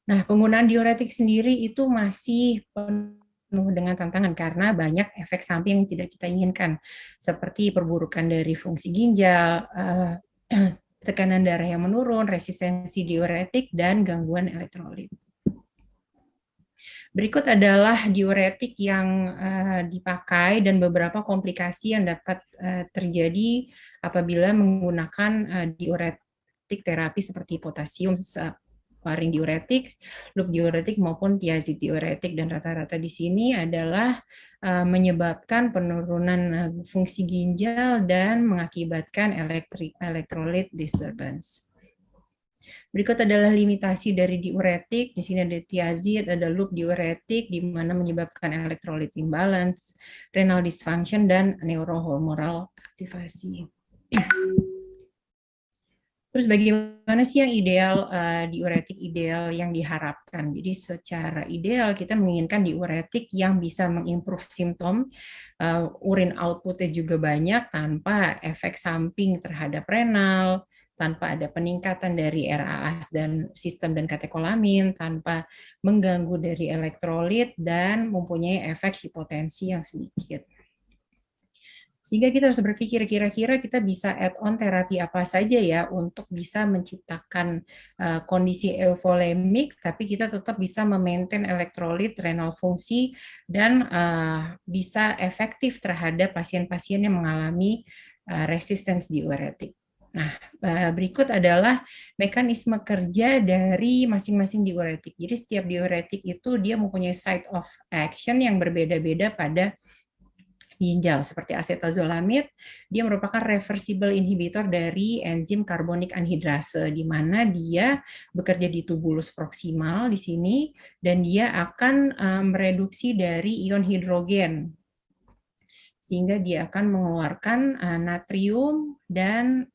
Nah, penggunaan diuretik sendiri itu masih penuh dengan tantangan karena banyak efek samping yang tidak kita inginkan, seperti perburukan dari fungsi ginjal, tekanan darah yang menurun, resistensi diuretik, dan gangguan elektrolit. Berikut adalah diuretik yang dipakai dan beberapa komplikasi yang dapat terjadi apabila menggunakan diuretik terapi seperti potasium sparing diuretik, loop diuretik maupun thiazide diuretik, dan rata-rata di sini adalah menyebabkan penurunan fungsi ginjal dan mengakibatkan elektrolit disturbance. Berikut adalah limitasi dari diuretik. Di sini ada thiazide, ada loop diuretik, di mana menyebabkan elektrolit imbalance, renal dysfunction, dan neurohormonal aktivasi. Terus bagaimana sih yang ideal, diuretik ideal yang diharapkan? Jadi secara ideal kita menginginkan diuretik yang bisa mengimprove simptom, urine output-nya juga banyak tanpa efek samping terhadap renal, tanpa ada peningkatan dari RAS dan sistem dan katekolamin, tanpa mengganggu dari elektrolit, dan mempunyai efek hipotensi yang sedikit. Sehingga kita harus berpikir kira-kira kita bisa add-on terapi apa saja ya untuk bisa menciptakan kondisi euvolemik, tapi kita tetap bisa memaintain elektrolit, renal fungsi, dan bisa efektif terhadap pasien-pasien yang mengalami resistance diuretik. Nah, berikut adalah mekanisme kerja dari masing-masing diuretik. Jadi setiap diuretik itu dia mempunyai site of action yang berbeda-beda pada ginjal. Seperti acetazolamid, dia merupakan reversible inhibitor dari enzim karbonik anhidrase, di mana dia bekerja di tubulus proksimal di sini, dan dia akan mereduksi dari ion hidrogen, sehingga dia akan mengeluarkan natrium dan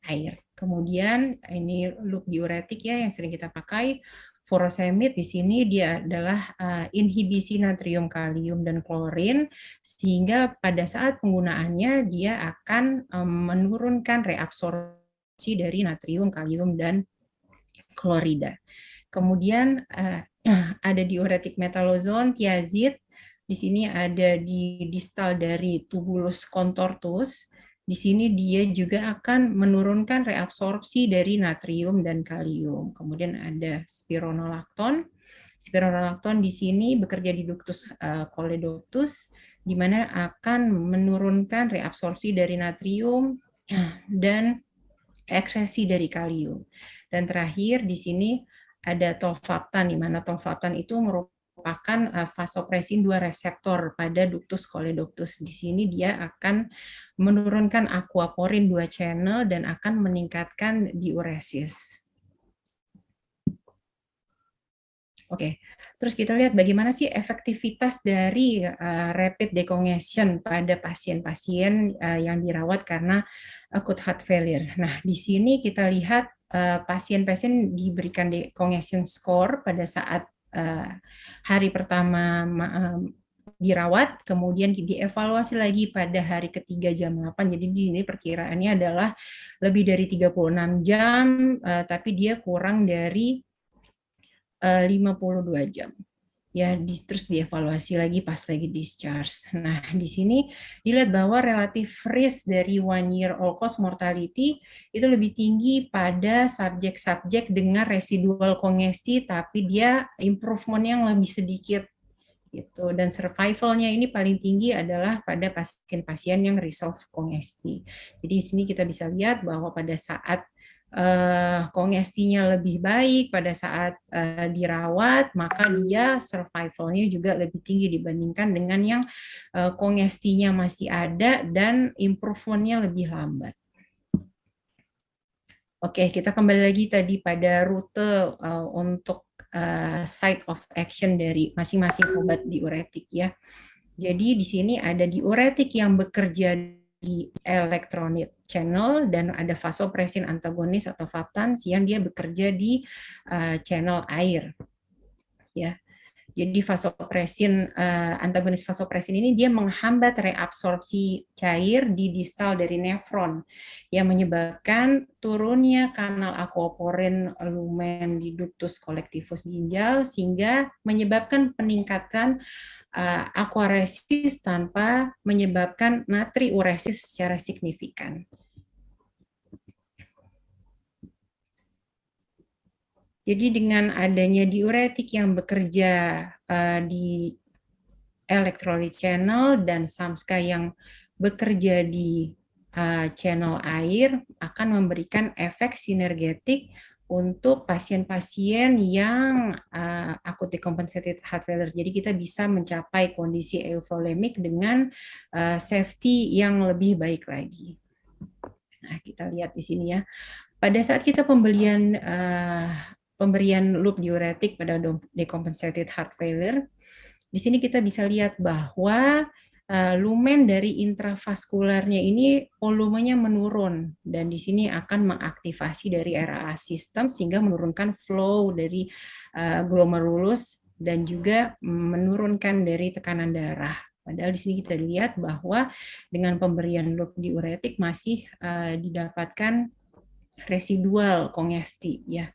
air. Kemudian ini loop diuretik ya yang sering kita pakai. Furosemid di sini dia adalah inhibisi natrium, kalium, dan klorin, sehingga pada saat penggunaannya dia akan menurunkan reabsorpsi dari natrium, kalium, dan klorida. Kemudian ada diuretik metalozon, tiazid. Di sini ada di distal dari tubulus contortus. Di sini dia juga akan menurunkan reabsorpsi dari natrium dan kalium. Kemudian ada spironolakton. Spironolakton di sini bekerja di ductus choledochus, di mana akan menurunkan reabsorpsi dari natrium dan ekskresi dari kalium. Dan terakhir di sini ada tolvaptan, di mana tolvaptan itu merupakan vasopresin 2 reseptor pada ductus choledochus. Di sini dia akan menurunkan aquaporin 2 channel dan akan meningkatkan diuresis. Oke, terus kita lihat bagaimana sih efektivitas dari rapid decongestion pada pasien-pasien yang dirawat karena acute heart failure. Nah, di sini kita lihat pasien-pasien diberikan decongestion score pada saat hari pertama dirawat, kemudian dievaluasi lagi pada hari ketiga jam 8. Jadi ini perkiraannya adalah lebih dari 36 jam, tapi dia kurang dari 52 jam. Ya, terus dievaluasi lagi pas lagi discharge. Nah, di sini dilihat bahwa relatif risk dari 1 year all cause mortality itu lebih tinggi pada subjek-subjek dengan residual kongesti, tapi dia improvement yang lebih sedikit gitu. Dan survivalnya ini paling tinggi adalah pada pasien-pasien yang resolve kongesti. Jadi di sini kita bisa lihat bahwa pada saat kongestinya lebih baik pada saat dirawat, maka dia survivalnya juga lebih tinggi dibandingkan dengan yang kongestinya masih ada dan improvementnya lebih lambat. Oke, kita kembali lagi tadi pada rute untuk site of action dari masing-masing obat diuretik ya. Jadi di sini ada diuretik yang bekerja di elektrolit channel dan ada vasopresin antagonis atau vaptans yang dia bekerja di channel air. Ya. Jadi vasopresin antagonis vasopresin ini dia menghambat reabsorpsi cair di distal dari nefron yang menyebabkan turunnya kanal aquaporin lumen di ductus collectivus ginjal sehingga menyebabkan peningkatan aquaresis tanpa menyebabkan natriuresis secara signifikan. Jadi dengan adanya diuretik yang bekerja di electrolyte channel dan SAMSCA yang bekerja di channel air akan memberikan efek sinergetik untuk pasien-pasien yang acute decompensated heart failure. Jadi kita bisa mencapai kondisi euvolemik dengan safety yang lebih baik lagi. Nah, kita lihat di sini ya. Pada saat kita pemberian loop diuretik pada decompensated heart failure, di sini kita bisa lihat bahwa lumen dari intravaskularnya ini volumenya menurun dan di sini akan mengaktifasi dari RAS system sehingga menurunkan flow dari glomerulus dan juga menurunkan dari tekanan darah. Padahal di sini kita lihat bahwa dengan pemberian loop diuretik masih didapatkan residual kongesti ya.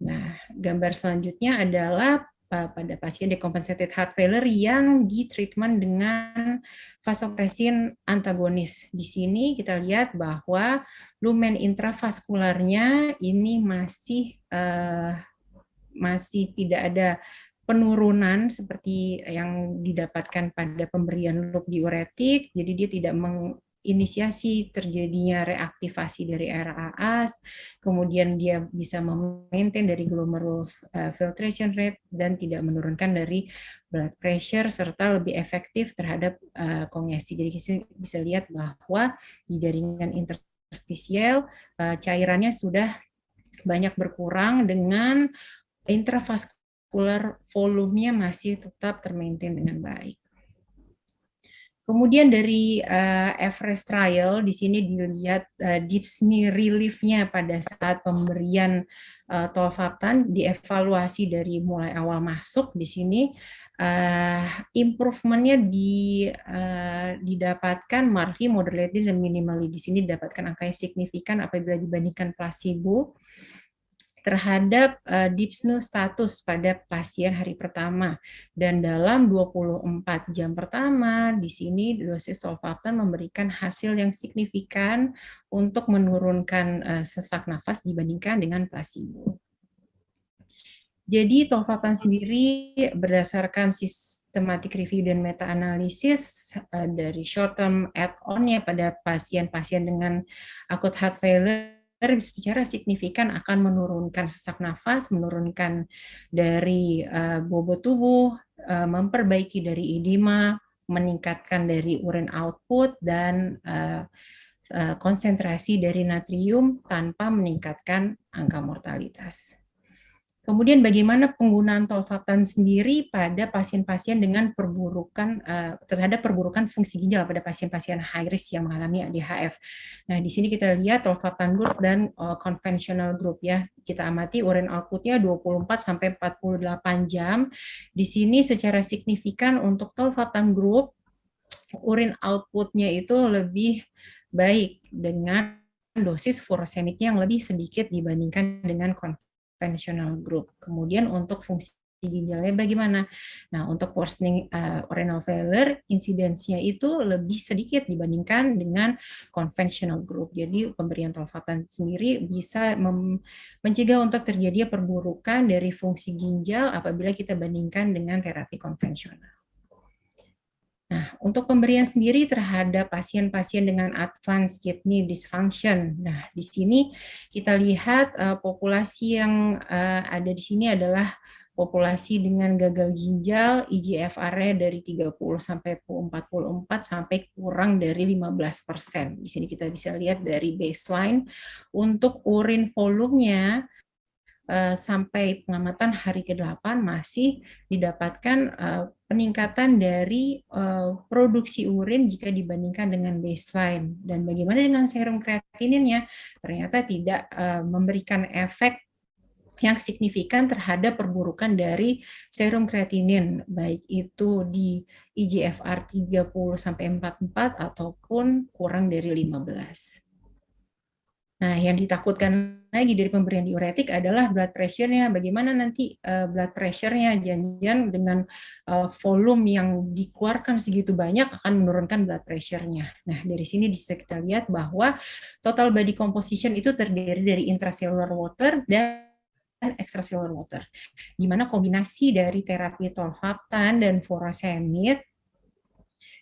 Nah, gambar selanjutnya adalah pada pasien decompensated heart failure yang ditreatment dengan vasopressin antagonis. Di sini kita lihat bahwa lumen intravaskularnya ini masih tidak ada penurunan seperti yang didapatkan pada pemberian loop diuretik, jadi dia tidak menginisiasi terjadinya reaktivasi dari RAS, kemudian dia bisa memaintain dari glomerular filtration rate dan tidak menurunkan dari blood pressure serta lebih efektif terhadap kongesti. Jadi kita bisa lihat bahwa di jaringan interstisial cairannya sudah banyak berkurang dengan intravaskular volumenya masih tetap termaintain dengan baik. Kemudian dari Everest trial di sini dilihat dyspnea relief-nya pada saat pemberian tolvaptan, dievaluasi dari mulai awal masuk di sini improvement-nya didapatkan markedly, moderately, dan minimally. Di sini didapatkan angka yang signifikan apabila dibandingkan placebo terhadap dyspnea status pada pasien hari pertama. Dan dalam 24 jam pertama, di sini dosis tolvaptan memberikan hasil yang signifikan untuk menurunkan sesak nafas dibandingkan dengan placebo. Jadi tolvaptan sendiri berdasarkan systematic review dan meta-analisis dari short term add-on-nya pada pasien-pasien dengan acute heart failure secara signifikan akan menurunkan sesak nafas, menurunkan dari bobot tubuh, memperbaiki dari edema, meningkatkan dari urine output, dan konsentrasi dari natrium tanpa meningkatkan angka mortalitas. Kemudian bagaimana penggunaan tolvaptan sendiri pada pasien-pasien dengan terhadap perburukan fungsi ginjal pada pasien-pasien high risk yang mengalami ADHF. Nah, di sini kita lihat tolvaptan group dan conventional group ya. Kita amati urine output-nya 24 sampai 48 jam. Di sini secara signifikan untuk tolvaptan group urine output-nya itu lebih baik dengan dosis furosemidnya yang lebih sedikit dibandingkan dengan conventional group. Kemudian untuk fungsi ginjalnya bagaimana? Nah, untuk worsening renal failure, insidensinya itu lebih sedikit dibandingkan dengan conventional group. Jadi pemberian tolvaptan sendiri bisa mencegah untuk terjadinya perburukan dari fungsi ginjal apabila kita bandingkan dengan terapi konvensional. Nah, untuk pemberian sendiri terhadap pasien-pasien dengan advanced kidney dysfunction. Nah, di sini kita lihat populasi yang ada di sini adalah populasi dengan gagal ginjal, eGFR-nya dari 30 sampai 44 sampai kurang dari 15%. Di sini kita bisa lihat dari baseline untuk urine volume-nya sampai pengamatan hari ke-8 masih didapatkan peningkatan dari produksi urin jika dibandingkan dengan baseline. Dan bagaimana dengan serum kreatininnya? Ternyata tidak memberikan efek yang signifikan terhadap perburukan dari serum kreatinin, baik itu di eGFR 30 sampai 44 ataupun kurang dari 15. Nah, yang ditakutkan lagi dari pemberian diuretik adalah blood pressure-nya. Bagaimana nanti blood pressure-nya? Jangan dengan volume yang dikeluarkan segitu banyak akan menurunkan blood pressure-nya. Nah, dari sini bisa kita lihat bahwa total body composition itu terdiri dari intracellular water dan extracellular water, di mana kombinasi dari terapi tolvaptan dan furosemid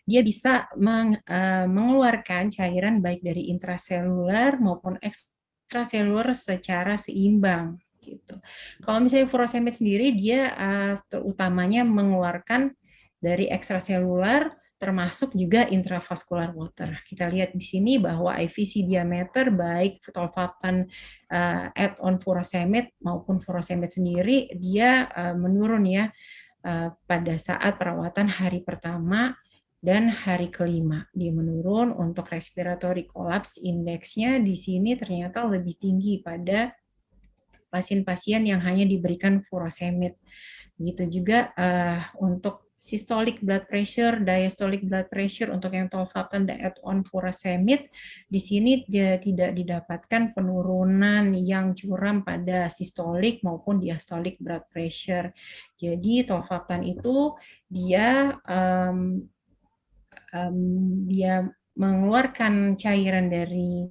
dia bisa mengeluarkan cairan baik dari intraseluler maupun ekstraseluler secara seimbang gitu. Kalau misalnya furosemid sendiri dia terutamanya mengeluarkan dari ekstraseluler termasuk juga intravascular water. Kita lihat di sini bahwa IVC diameter baik tolvaptan add-on furosemid maupun furosemid sendiri dia menurun ya pada saat perawatan hari pertama dan hari kelima. Dia menurun. Untuk respiratory collapse index-nya di sini ternyata lebih tinggi pada pasien-pasien yang hanya diberikan furosemid. Begitu juga untuk systolic blood pressure, diastolic blood pressure untuk yang tolvaptan dan add-on furosemid, di sini dia tidak didapatkan penurunan yang curam pada systolic maupun diastolic blood pressure. Jadi tolvaptan itu dia dia mengeluarkan cairan dari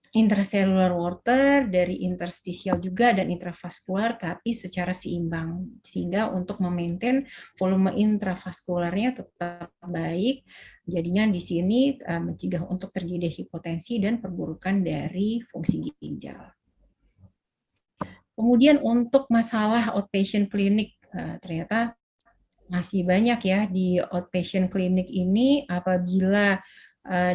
intracellular water, dari interstisial juga dan intravaskular, tapi secara seimbang, sehingga untuk memaintain volume intravaskularnya tetap baik. Jadinya di sini mencegah untuk terjadi hipotensi dan perburukan dari fungsi ginjal. Kemudian untuk masalah outpatient clinic, ternyata masih banyak ya di outpatient clinic ini apabila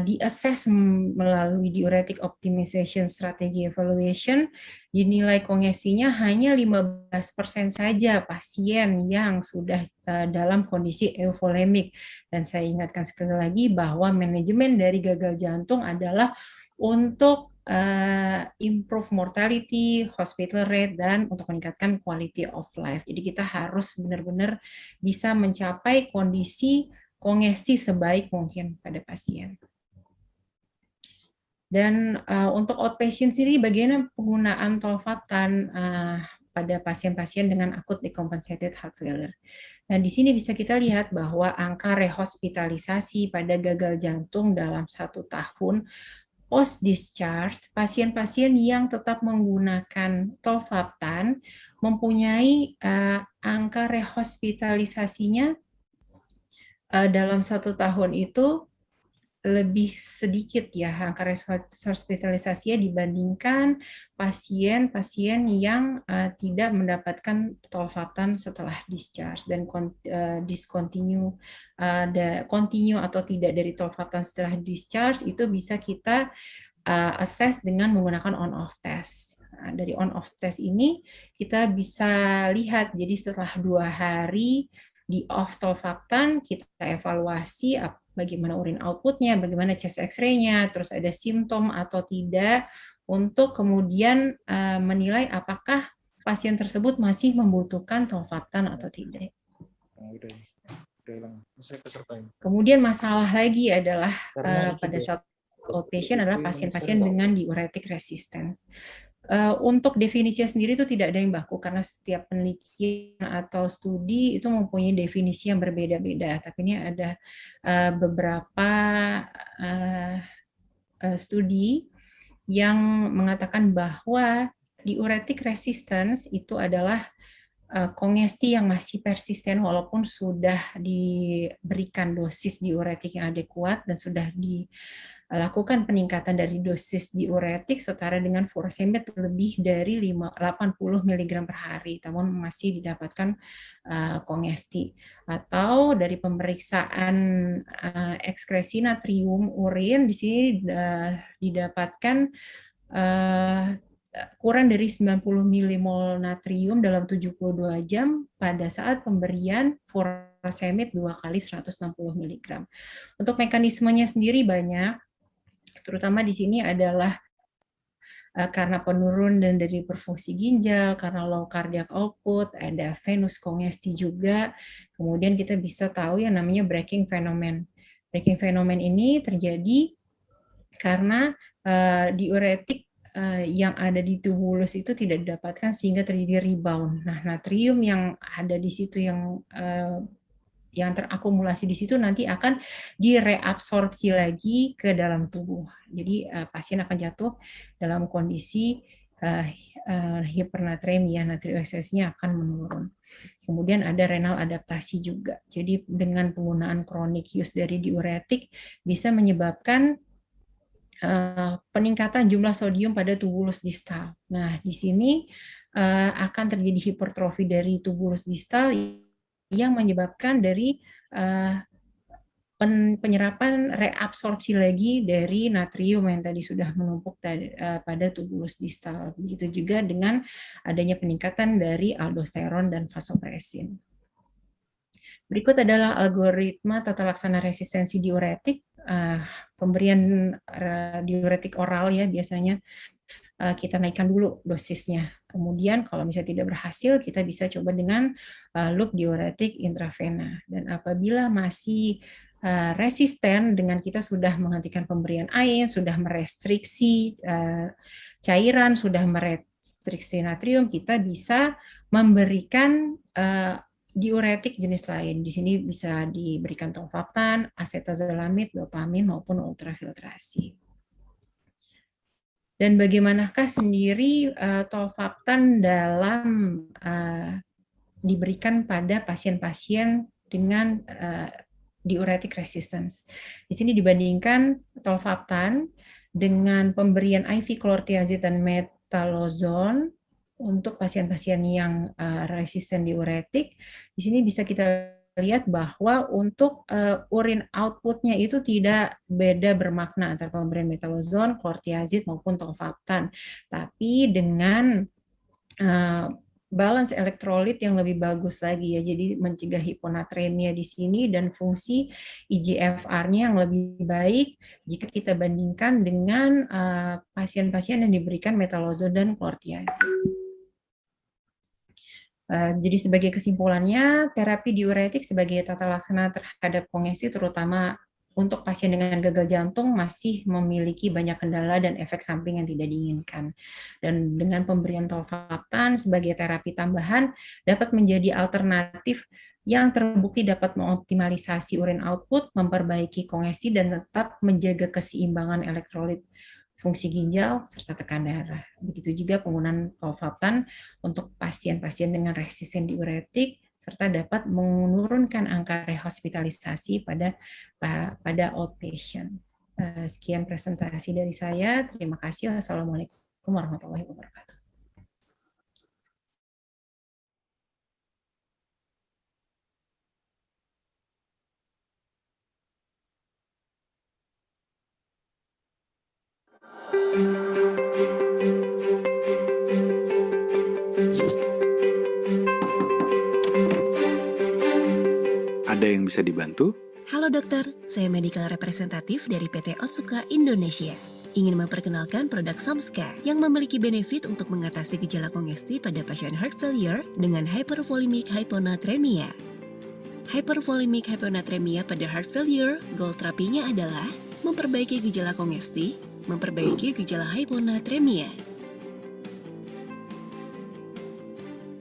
di-assess melalui diuretic optimization strategy evaluation, dinilai kongesinya hanya 15% saja pasien yang sudah dalam kondisi euvolemik. Dan saya ingatkan sekali lagi bahwa manajemen dari gagal jantung adalah untuk improve mortality, hospital rate, dan untuk meningkatkan quality of life. Jadi kita harus benar-benar bisa mencapai kondisi kongesti sebaik mungkin pada pasien. Dan untuk outpatient sendiri, bagaimana penggunaan tolvaptan pada pasien-pasien dengan acute decompensated heart failure. Nah, di sini bisa kita lihat bahwa angka rehospitalisasi pada gagal jantung dalam 1 tahun post discharge, pasien-pasien yang tetap menggunakan tolvaptan mempunyai angka rehospitalisasinya dalam 1 tahun itu lebih sedikit ya angka hospitalisasinya dibandingkan pasien-pasien yang tidak mendapatkan tolvaptan setelah discharge dan continue atau tidak dari tolvaptan setelah discharge itu bisa kita assess dengan menggunakan on-off test. Nah, dari on-off test ini kita bisa lihat, jadi setelah 2 hari di off tolvaptan kita evaluasi bagaimana urin outputnya, bagaimana chest x-ray-nya, terus ada simptom atau tidak, untuk kemudian menilai apakah pasien tersebut masih membutuhkan tolvaptan atau tidak. Kemudian masalah lagi adalah pada saat outpatient adalah pasien-pasien dengan diuretic resistance. Untuk definisinya sendiri itu tidak ada yang baku karena setiap penelitian atau studi itu mempunyai definisi yang berbeda-beda. Tapi ini ada beberapa studi yang mengatakan bahwa diuretic resistance itu adalah kongesti yang masih persisten walaupun sudah diberikan dosis diuretik yang adekuat dan sudah dilakukan peningkatan dari dosis diuretik setara dengan furosemid lebih dari 80 mg per hari, namun masih didapatkan kongesti. Atau dari pemeriksaan ekskresi natrium urin di sini didapatkan kurang dari 90 milimol natrium dalam 72 jam pada saat pemberian furosemid 2 kali 160 mg. Untuk mekanismenya sendiri banyak, terutama di sini adalah karena penurunan dari perfungsi ginjal, karena low cardiac output, ada venous kongesti juga. Kemudian kita bisa tahu yang namanya breaking phenomenon. Breaking phenomenon ini terjadi karena diuretik yang ada di tubulus itu tidak didapatkan sehingga terjadi rebound. Nah, natrium yang ada di situ yang terakumulasi di situ nanti akan direabsorpsi lagi ke dalam tubuh. Jadi pasien akan jatuh dalam kondisi hipernatremia, natrium eksesnya akan menurun. Kemudian ada renal adaptasi juga. Jadi dengan penggunaan chronic use dari diuretik bisa menyebabkan peningkatan jumlah sodium pada tubulus distal. Nah, di sini akan terjadi hipertrofi dari tubulus distal yang menyebabkan dari penyerapan reabsorpsi lagi dari natrium yang tadi sudah menumpuk pada tubulus distal. Begitu juga dengan adanya peningkatan dari aldosteron dan vasopresin. Berikut adalah algoritma tata laksana resistensi diuretik. Pemberian diuretik oral ya biasanya kita naikkan dulu dosisnya Kemudian kalau misalnya tidak berhasil, kita bisa coba dengan loop diuretik intravena. Dan apabila masih resisten dengan kita sudah menghentikan pemberian air, sudah merestriksi cairan, sudah merestriksi natrium, kita bisa memberikan diuretik jenis lain. Di sini bisa diberikan tolvaptan, acetazolamid, dopamin, maupun ultrafiltrasi. Dan bagaimanakah sendiri tolvaptan dalam diberikan pada pasien-pasien dengan diuretik resistance. Di sini dibandingkan tolvaptan dengan pemberian IV chlortiazid dan metalozone untuk pasien-pasien yang resisten diuretik. Di sini bisa kita lihat bahwa untuk urin output-nya itu tidak beda bermakna antara pemberian metalozone, chlortiazid maupun tolvaptan. Tapi dengan balance elektrolit yang lebih bagus lagi ya, jadi mencegah hiponatremia di sini dan fungsi IGFR-nya yang lebih baik jika kita bandingkan dengan pasien-pasien yang diberikan metalozone dan chlortiazid. Jadi sebagai kesimpulannya, terapi diuretik sebagai tata laksana terhadap kongesti terutama untuk pasien dengan gagal jantung masih memiliki banyak kendala dan efek samping yang tidak diinginkan. Dan dengan pemberian tolvaptan sebagai terapi tambahan dapat menjadi alternatif yang terbukti dapat mengoptimalisasi urin output, memperbaiki kongesti, dan tetap menjaga keseimbangan elektrolit, fungsi ginjal, serta tekan darah. Begitu juga penggunaan tolvaptan untuk pasien-pasien dengan resisten diuretik, serta dapat menurunkan angka rehospitalisasi pada outpatient. Sekian presentasi dari saya. Terima kasih. Wassalamualaikum warahmatullahi wabarakatuh. Ada yang bisa dibantu? Halo dokter, saya medical representatif dari PT Otsuka Indonesia. Ingin memperkenalkan produk Samska yang memiliki benefit untuk mengatasi gejala kongesti pada pasien heart failure dengan hypervolemic hyponatremia. Hypervolemic hyponatremia pada heart failure, goal terapinya adalah memperbaiki gejala kongesti, memperbaiki gejala hyponatremia.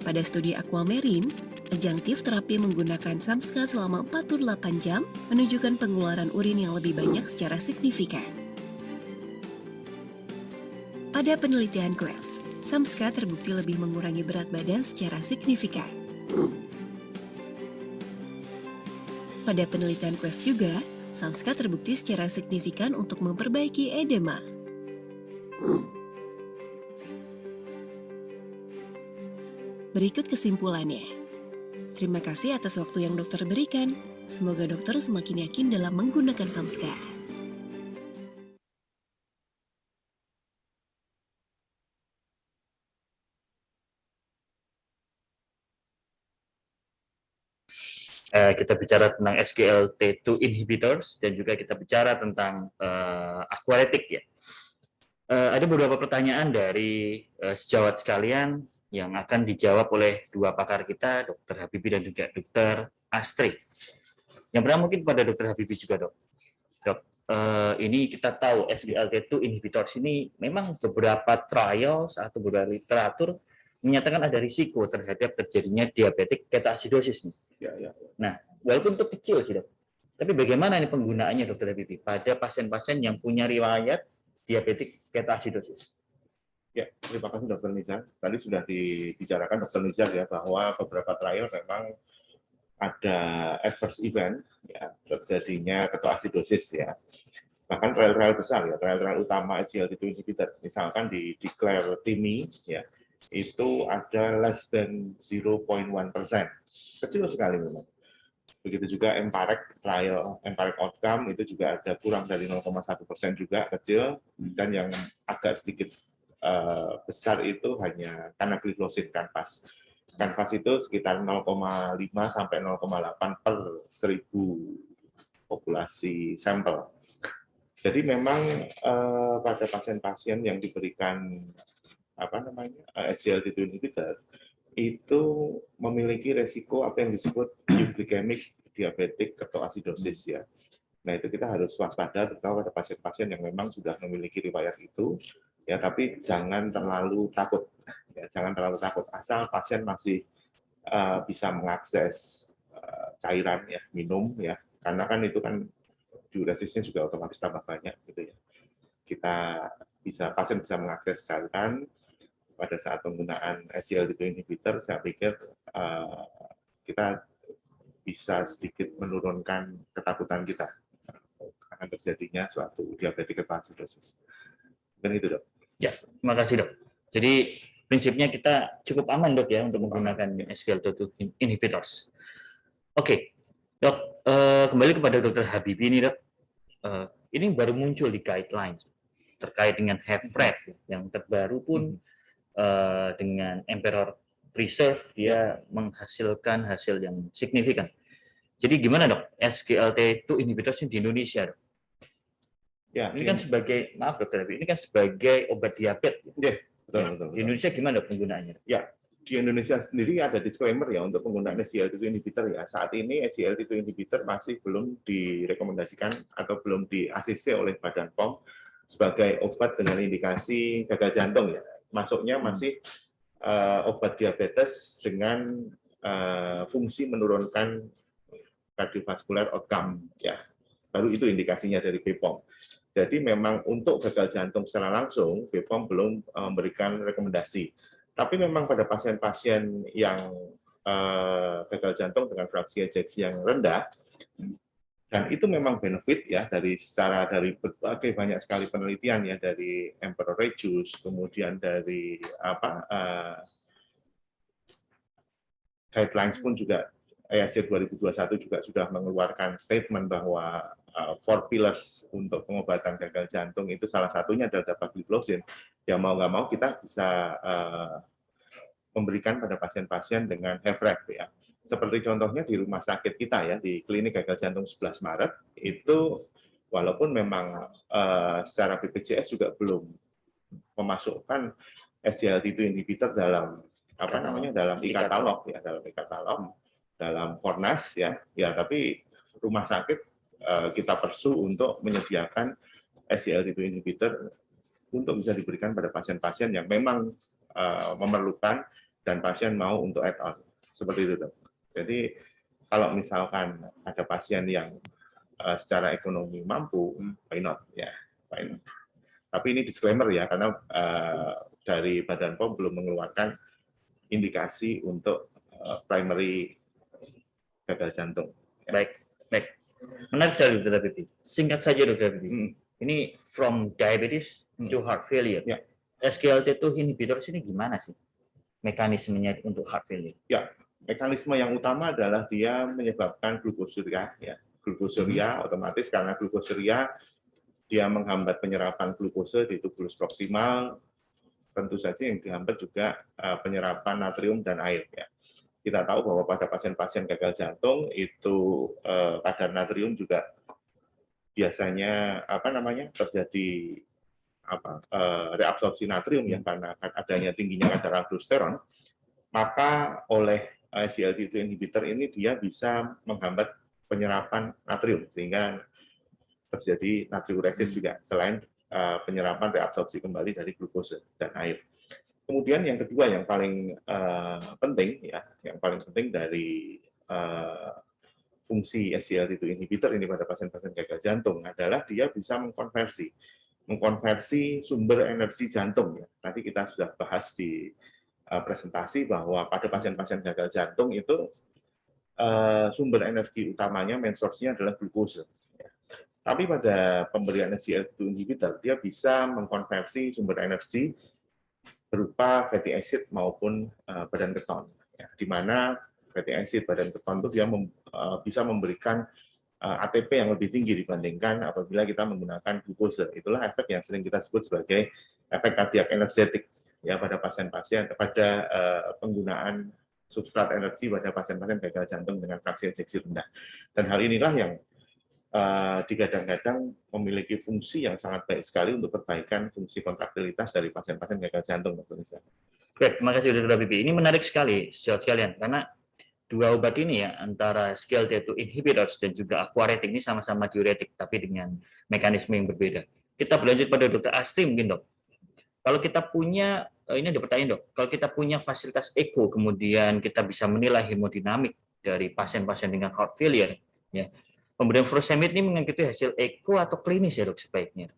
Pada studi Aquamarine, adjunktif terapi menggunakan Samska selama 48 jam menunjukkan pengeluaran urin yang lebih banyak secara signifikan. Pada penelitian Quest, Samska terbukti lebih mengurangi berat badan secara signifikan. Pada penelitian Quest juga, Samska terbukti secara signifikan untuk memperbaiki edema. Berikut kesimpulannya. Terima kasih atas waktu yang dokter berikan. Semoga dokter semakin yakin dalam menggunakan Samska. Kita bicara tentang SGLT2 inhibitors dan juga kita bicara tentang aquaretic ya. Ada beberapa pertanyaan dari sejawat sekalian yang akan dijawab oleh dua pakar kita, Dr. Habibie dan juga Dr. Astrid. Yang pertama mungkin pada Dr. Habibie juga, Dok. Dok, ini kita tahu SGLT2 inhibitors ini memang beberapa trials atau beberapa literatur menyatakan ada risiko terhadap terjadinya diabetic ketoacidosis nih. Ya. Nah, walaupun itu kecil sih, Dok. Tapi bagaimana nih penggunaannya, Dr. Habibie, pada pasien-pasien yang punya riwayat diabetic ketoacidosis? Ya, terima kasih Dr. Nizar. Tadi sudah dibicarakan Dr. Nizar ya bahwa beberapa trial memang ada adverse event ya terjadinya ketoacidosis ya. Bahkan trial-trial besar ya, trial-trial utama SGLT2 inhibitor, misalkan di declare TIMI ya, itu ada less than 0.1%. Kecil sekali memang. Begitu juga EMPAREC trial, EMPAREC outcome itu juga ada kurang dari 0,1% juga kecil, dan yang agak sedikit besar itu hanya canagliflozin Canvas. Canvas itu sekitar 0,5 sampai 0,8 per 1000 populasi sampel. Jadi memang pada pasien-pasien yang diberikan SGLT2 inhibitor itu memiliki resiko apa yang disebut euglycemic diabetic ketoasidosis ya. Nah, itu kita harus waspada terutama pada pasien-pasien yang memang sudah memiliki riwayat itu ya, tapi jangan terlalu takut. Ya, jangan terlalu takut asal pasien masih bisa mengakses cairan ya, minum ya. Karena kan itu kan diuresisnya juga otomatis tambah banyak gitu ya. Pasien bisa mengakses cairan pada saat penggunaan SGLT2 inhibitor. Saya pikir kita bisa sedikit menurunkan ketakutan kita akan terjadinya suatu diabetes ketoasidosis. Dan itu, Dok. Ya, terima kasih, Dok. Jadi prinsipnya kita cukup aman, Dok, ya, untuk menggunakan SGLT2 inhibitors. Oke, Dok, kembali kepada Dr. Habibie ini, Dok. Ini baru muncul di guidelines terkait dengan HFrEF yang terbaru pun dengan Emperor Preserve dia menghasilkan hasil yang signifikan. Jadi gimana, Dok, SGLT2 inhibitors di Indonesia, Dok? Ya, ini kan sebagai, maaf Dokter, ini kan sebagai obat diabetes. Ya, betul. Di Indonesia gimana, Dok, penggunaannya? Ya, di Indonesia sendiri ada disclaimer ya untuk penggunaan SGLT2 inhibitor ya. Saat ini SGLT2 inhibitor masih belum direkomendasikan atau belum di-ACC oleh Badan POM sebagai obat dengan indikasi gagal jantung ya. Masuknya masih obat diabetes dengan fungsi menurunkan cardiovascular outcome ya. Baru itu indikasinya dari BPOM. Jadi memang untuk gagal jantung secara langsung BPOM belum memberikan rekomendasi. Tapi memang pada pasien-pasien yang gagal jantung dengan fraksi ejeksi yang rendah, dan itu memang benefit ya dari berbagai banyak sekali penelitian ya, dari Emperor Regius, kemudian dari guidelines pun juga EAC 2021 juga sudah mengeluarkan statement bahwa 4 pillars untuk pengobatan gagal jantung itu salah satunya adalah dapagliflozin. Ya mau nggak mau kita bisa memberikan pada pasien-pasien dengan HFrEF ya. Seperti contohnya di rumah sakit kita ya, di klinik gagal jantung 11 Maret, itu walaupun memang secara BPJS juga belum memasukkan SGLT2 inhibitor dalam dalam e-katalog ya, dalam Fornas ya, tapi rumah sakit kita persu untuk menyediakan SGLT2 inhibitor untuk bisa diberikan pada pasien-pasien yang memang memerlukan dan pasien mau untuk add-on. Seperti itu, Dok. Jadi kalau misalkan ada pasien yang secara ekonomi mampu, why not? Ya, why not? Tapi ini disclaimer ya, karena dari Badan POM belum mengeluarkan indikasi untuk primary gagal jantung. Ya. Baik. Menarik sekali, Dr. Habibie. Singkat saja, Dr. Habibie. Ini from diabetes to heart failure. Ya. SGLT2 inhibitors ini gimana sih mekanismenya untuk heart failure? Ya, mekanisme yang utama adalah dia menyebabkan glukosuria. Ya. Glukosuria otomatis karena glukosuria dia menghambat penyerapan glukose di tubulus proksimal. Tentu saja yang dihambat juga penyerapan natrium dan air. Ya. Kita tahu bahwa pada pasien-pasien gagal jantung itu kadar natrium juga biasanya terjadi reabsorpsi natrium ya, karena adanya tingginya kadar aldosteron. Maka oleh SGLT2 inhibitor ini dia bisa menghambat penyerapan natrium sehingga terjadi natriuresis juga, selain penyerapan reabsorpsi kembali dari glukose dan air. Kemudian yang kedua yang paling penting ya, dari fungsi SGLT2 inhibitor ini pada pasien-pasien gagal jantung adalah dia bisa mengkonversi sumber energi jantung ya. Tadi kita sudah bahas di presentasi bahwa pada pasien-pasien gagal jantung itu sumber energi utamanya main source-nya adalah glukose. Ya. Tapi pada pemberian SGLT2 inhibitor dia bisa mengkonversi sumber energi berupa fatty acid maupun badan keton. Ya, di mana fatty acid badan keton itu dia bisa memberikan ATP yang lebih tinggi dibandingkan apabila kita menggunakan glukose. Itulah efek yang sering kita sebut sebagai efek kardiak energetik ya pada pasien-pasien, pada penggunaan substrat energi pada pasien-pasien gagal jantung dengan fraksi ejeksi rendah. Dan hal inilah yang digadang-gadang memiliki fungsi yang sangat baik sekali untuk perbaikan fungsi kontraktilitas dari pasien-pasien gagal jantung, Dr. Nisa. Baik, terima kasih Dr. Habibie. Ini menarik sekali, saudara sekalian, karena dua obat ini ya, antara SGLT2 inhibitors dan juga aquaretic ini sama-sama diuretik, tapi dengan mekanisme yang berbeda. Kita berlanjut pada Dr. Astri mungkin, Dok. Kalau kita punya, ini ada pertanyaan, Dok, kalau kita punya fasilitas echo, kemudian kita bisa menilai hemodinamik dari pasien-pasien dengan heart failure, ya, pemberian furosemid ini mengikuti hasil echo atau klinis ya, Dok, sebaiknya?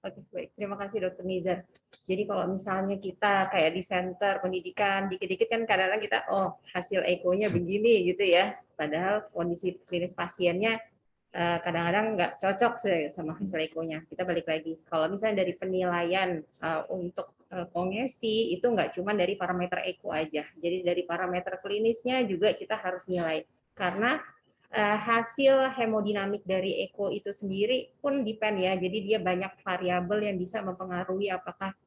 Oke, baik. Terima kasih Dr. Nizar. Jadi kalau misalnya kita kayak di center pendidikan, dikit-dikit kan kadang-kadang kita, oh hasil echo-nya begini gitu ya. Padahal kondisi klinis pasiennya kadang-kadang nggak cocok sama hasil echo-nya. Kita balik lagi. Kalau misalnya dari penilaian untuk kongesti, itu nggak cuma dari parameter echo aja. Jadi dari parameter klinisnya juga kita harus nilai. Karena hasil hemodinamik dari echo itu sendiri pun depend ya, jadi dia banyak variabel yang bisa mempengaruhi apakah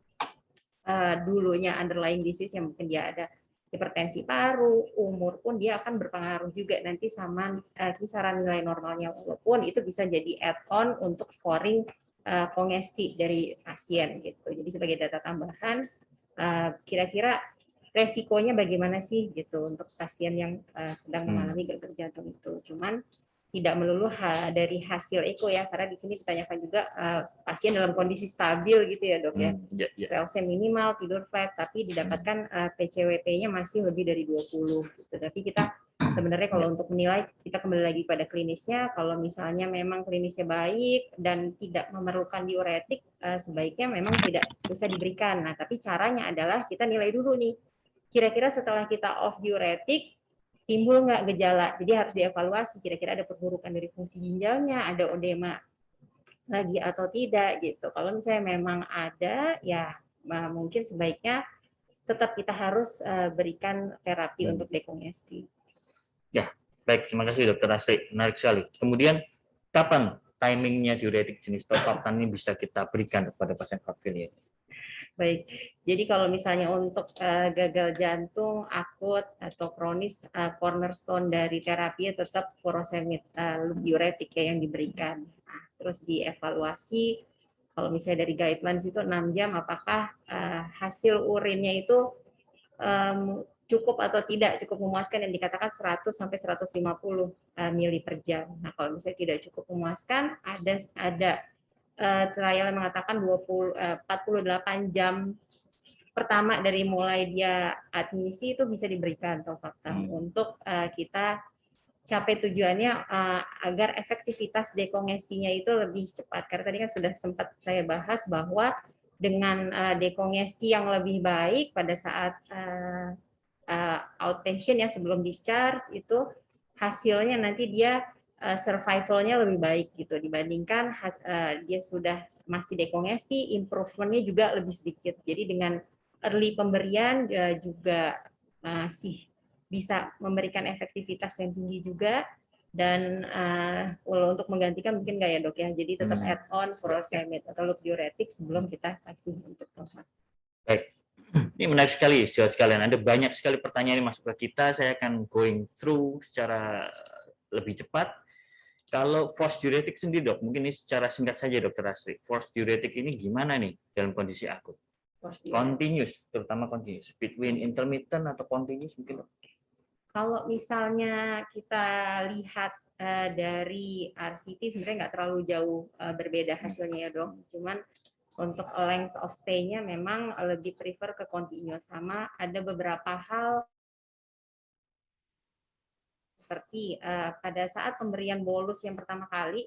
dulunya underlying disease yang mungkin dia ada hipertensi paru, umur pun dia akan berpengaruh juga nanti sama kisaran nilai normalnya, walaupun itu bisa jadi add-on untuk scoring kongesti dari pasien gitu. Jadi sebagai data tambahan, kira-kira resikonya bagaimana sih gitu untuk pasien yang sedang mengalami gagal jantung itu. Cuman tidak melulu dari hasil echo ya, karena di sini ditanyakan juga pasien dalam kondisi stabil gitu ya, Dok ya. VLC minimal, tidur flat, tapi didapatkan PCWP-nya masih lebih dari 20 gitu. Tapi kita sebenarnya kalau untuk menilai, kita kembali lagi pada klinisnya. Kalau misalnya memang klinisnya baik dan tidak memerlukan diuretik, sebaiknya memang tidak bisa diberikan. Nah, tapi caranya adalah kita nilai dulu nih. Kira-kira setelah kita off diuretik, timbul nggak gejala. Jadi harus dievaluasi, kira-kira ada perburukan dari fungsi ginjalnya, ada odema lagi atau tidak gitu. Kalau misalnya memang ada, ya mungkin sebaiknya tetap kita harus berikan terapi untuk dekongesti. Ya, baik. Terima kasih Dr. Astri. Menarik sekali. Kemudian, kapan timingnya diuretik jenis tolvaptan ini bisa kita berikan kepada pasien heart failure? Baik, jadi kalau misalnya untuk gagal jantung akut atau kronis, cornerstone dari terapi tetap furosemid loop diuretik ya yang diberikan. Nah, terus dievaluasi, kalau misalnya dari guidelines itu 6 jam, apakah hasil urinnya itu cukup atau tidak cukup memuaskan, yang dikatakan 100 sampai 150 mili per jam. Nah, kalau misalnya tidak cukup memuaskan, ada trial yang mengatakan 48 jam pertama dari mulai dia admisi itu bisa diberikan tolvaptan untuk kita capai tujuannya agar efektivitas dekongestinya itu lebih cepat. Karena tadi kan sudah sempat saya bahas bahwa dengan dekongesti yang lebih baik pada saat outpatient ya sebelum discharge, itu hasilnya nanti dia survival-nya lebih baik gitu dibandingkan dia sudah masih dekongesti, improvementnya juga lebih sedikit. Jadi dengan early pemberian juga masih bisa memberikan efektivitas yang tinggi juga. Dan kalau untuk menggantikan mungkin nggak ya Dok ya, jadi tetap add-on furosemid atau loop diuretik sebelum kita kasih untuk tolvaptan. Baik, ini menarik sekali saudara sekalian. Ada banyak sekali pertanyaan yang masuk ke kita. Saya akan going through secara lebih cepat. Kalau forced diuretik sendiri Dok, mungkin ini secara singkat saja Dr. Astri. Forced diuretik ini gimana nih dalam kondisi akut? Continuous, terutama continuous. Between intermittent atau continuous mungkin Dok? Kalau misalnya kita lihat dari RCT sebenarnya nggak terlalu jauh berbeda hasilnya ya Dok. Cuman untuk length of stay-nya memang lebih prefer ke continuous, sama ada beberapa hal seperti pada saat pemberian bolus yang pertama kali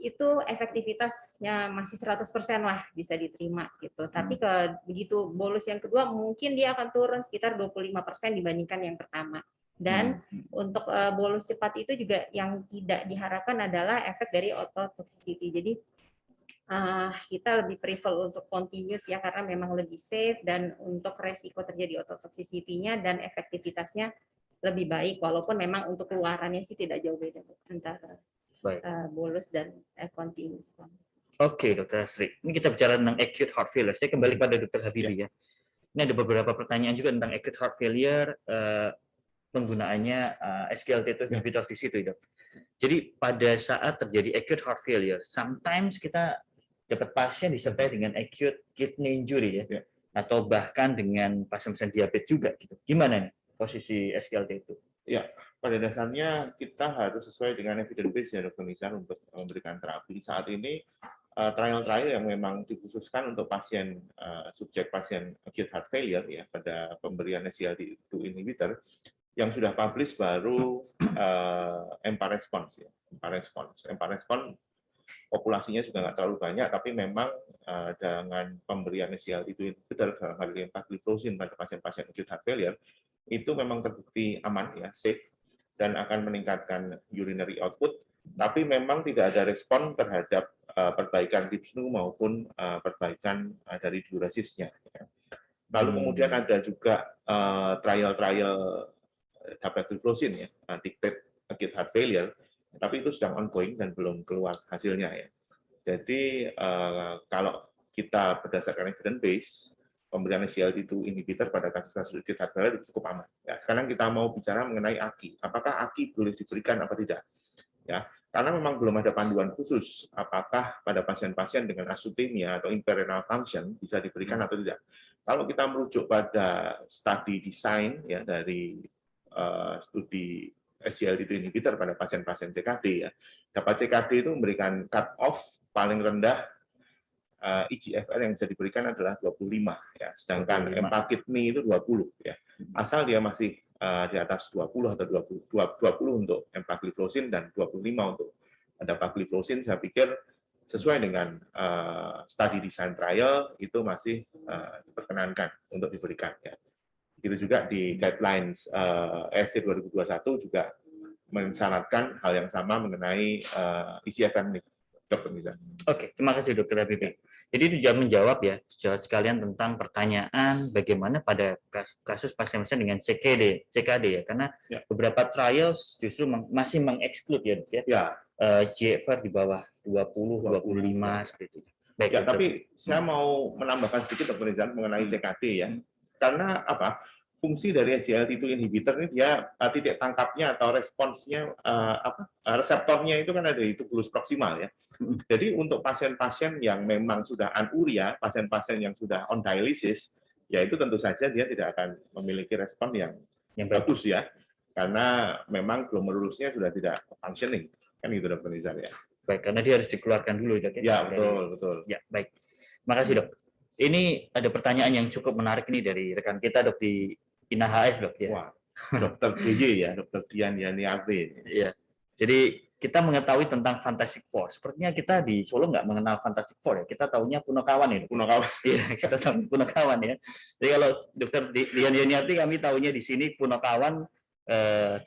itu efektivitasnya masih 100% lah bisa diterima gitu. Tapi begitu bolus yang kedua mungkin dia akan turun sekitar 25% dibandingkan yang pertama. Dan untuk bolus cepat itu juga yang tidak diharapkan adalah efek dari ototoxicity. Jadi kita lebih prefer untuk continuous ya karena memang lebih safe, dan untuk resiko terjadi ototoxicity-nya dan efektivitasnya lebih baik, walaupun memang untuk keluarannya sih tidak jauh beda antara bolus dan continuous. Oke, Dr. Astri. Ini kita bicara tentang acute heart failure. Saya kembali pada Dr. Habibie ya. Ini ada beberapa pertanyaan juga tentang acute heart failure. penggunaannya SGLT2 inhibitor di situ, Dok. Jadi pada saat terjadi acute heart failure, sometimes kita dapat pasien disertai dengan acute kidney injury ya, atau bahkan dengan pasien-pasien diabetes juga gitu. Gimana nih posisi SGLT itu? Ya, pada dasarnya kita harus sesuai dengan evidence base ya Dr. Nizar untuk memberikan terapi. Saat ini trial-trial yang memang dikhususkan untuk pasien subjek pasien acute heart failure ya pada pemberian SGLT2 inhibitor yang sudah publish baru EMPA-RESPONSE ya. EMPA-RESPONSE populasinya juga nggak terlalu banyak, tapi memang dengan pemberian SGLT2 inhibitor dalam hal ini empagliflozin pada pasien-pasien acute heart failure itu memang terbukti aman ya, safe, dan akan meningkatkan urinary output, tapi memang tidak ada respon terhadap perbaikan dyspnea maupun perbaikan dari diuresisnya. Lalu kemudian ada juga trial-trial dapagliflozin ya, dictate acute heart failure, tapi itu sedang ongoing dan belum keluar hasilnya ya. Jadi kalau kita berdasarkan evidence base, pemberian SGLT2 inhibitor pada kasus-kasus acute heart failure cukup aman. Ya, sekarang kita mau bicara mengenai AKI. Apakah AKI boleh diberikan apa tidak? Ya, karena memang belum ada panduan khusus apakah pada pasien-pasien dengan asyutemia atau impaired renal function bisa diberikan atau tidak. Kalau kita merujuk pada studi desain ya dari studi SGLT2 inhibitor pada pasien-pasien CKD ya, dapat CKD itu memberikan cut off paling rendah eGFR yang bisa diberikan adalah 25 ya, sedangkan EMPA-KIDNEY itu 20 ya. Asal dia masih di atas 20 atau 20 untuk empagliflozin dan 25 untuk dapagliflozin, saya pikir sesuai dengan studi design trial itu masih diperkenankan untuk diberikan ya. Begitu juga di guidelines ESC 2021 juga mensyaratkan hal yang sama mengenai eGFR ini. Dr. Nizar. Oke, terima kasih Dr. Habibie. Jadi itu sudah menjawab ya, sejawat sekalian tentang pertanyaan bagaimana pada kasus pasien-pasien dengan CKD ya, karena beberapa trials justru masih mengeksklud ya, Dok, ya. GFR di bawah 20, 25 seperti itu. Baik, ya, tapi saya mau menambahkan sedikit Dr. Nizar mengenai CKD ya. Karena apa? Fungsi dari SGLT2 inhibitor ini dia titik tangkapnya atau responsnya reseptornya itu kan ada di tubulus proksimal ya. Jadi untuk pasien-pasien yang memang sudah anuria, pasien-pasien yang sudah on dialysis, ya itu tentu saja dia tidak akan memiliki respon yang bagus ya, karena memang glomerululusnya sudah tidak functioning kan gitu Dr. Nizar ya. Baik, karena dia harus dikeluarkan dulu ya. Ya betul. Ya baik. Terima kasih Dok. Ini ada pertanyaan yang cukup menarik nih dari rekan kita Dok di INAHF Dok ya. Wah, Dr. DJ ya, Dr. Dian Yaniarti. Iya. Jadi kita mengetahui tentang Fantastic Four. Sepertinya kita di Solo nggak mengenal Fantastic Four ya. Kita tahunya Punokawan ya. Punokawan. Iya, kita tahu Punokawan ya. Jadi kalau Dr. Dian Yaniarti kami tahunya di sini Punokawan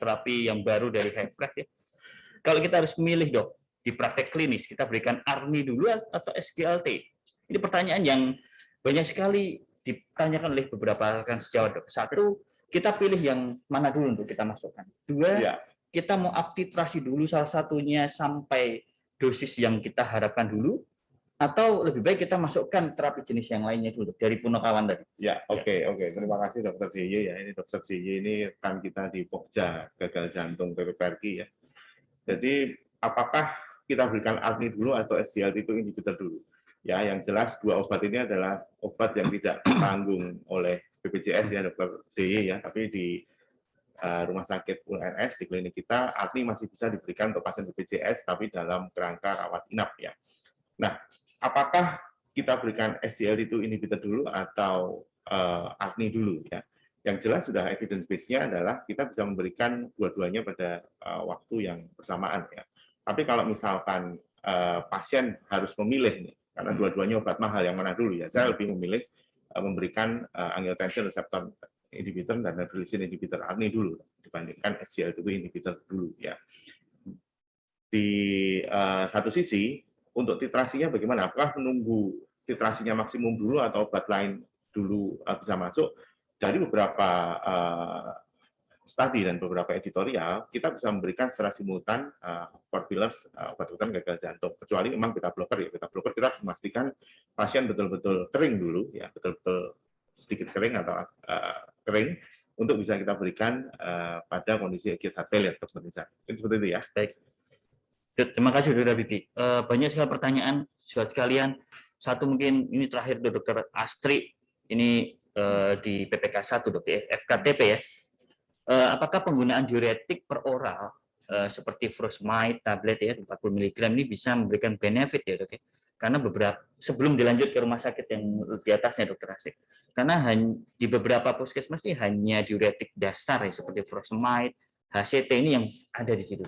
terapi yang baru dari Heflex ya. Kalau kita harus milih Dok di praktek klinis, kita berikan ARNI dulu atau SGLT. Ini pertanyaan yang banyak sekali ditanyakan oleh beberapa rekan sejawat Dok. Satu, kita pilih yang mana dulu untuk kita masukkan. Dua, kita mau uptitrasi dulu salah satunya sampai dosis yang kita harapkan dulu, atau lebih baik kita masukkan terapi jenis yang lainnya dulu dari Punokawan tadi. Ya, oke. Terima kasih Dr. JY ya. Ini Dr. JY ini kan kita di Pokja gagal jantung PPPRG ya. Jadi apakah kita berikan ARNI dulu atau SGLT2 inhibitor dulu? Ya, yang jelas dua obat ini adalah obat yang tidak ditanggung oleh BPJS ya, Dr. DY ya, tapi di rumah sakit UNS di klinik kita ARNI masih bisa diberikan untuk pasien BPJS tapi dalam kerangka rawat inap ya. Nah, apakah kita berikan SGLT2 inhibitor dulu atau ARNI dulu ya? Yang jelas sudah evidence base-nya adalah kita bisa memberikan dua-duanya pada waktu yang bersamaan ya. Tapi kalau misalkan pasien harus memilih nih, karena dua-duanya obat mahal yang mana dulu ya, saya lebih memilih memberikan angiotensin receptor inhibitor dan neprilysin inhibitor ARNI dulu dibandingkan SGLT2 inhibitor dulu ya. Di satu sisi untuk titrasinya bagaimana? Apakah menunggu titrasinya maksimum dulu atau obat lain dulu bisa masuk? Dari beberapa studi dan beberapa editorial, kita bisa memberikan secara simultan four pillars obat-obatan gagal jantung. Kecuali memang beta blocker ya, beta blocker kita harus memastikan pasien betul-betul kering dulu, ya betul-betul sedikit kering atau kering untuk bisa kita berikan pada kondisi acute heart failure, Dr. Nizar. Seperti itu ya. Baik. Terima kasih Dr. Bibi. Banyak sekali pertanyaan saudara sekalian. Satu mungkin ini terakhir Dr. Astri, ini di PPK 1 Dok ya, FKTP ya. Apakah penggunaan diuretik per oral seperti furosemide tablet ya 40 mg ini bisa memberikan benefit ya Dok ya? Karena sebelum dilanjut ke rumah sakit yang di atasnya Dr. Asik. Karena di beberapa puskesmas ini hanya diuretik dasar ya seperti furosemide, HCT ini yang ada di situ.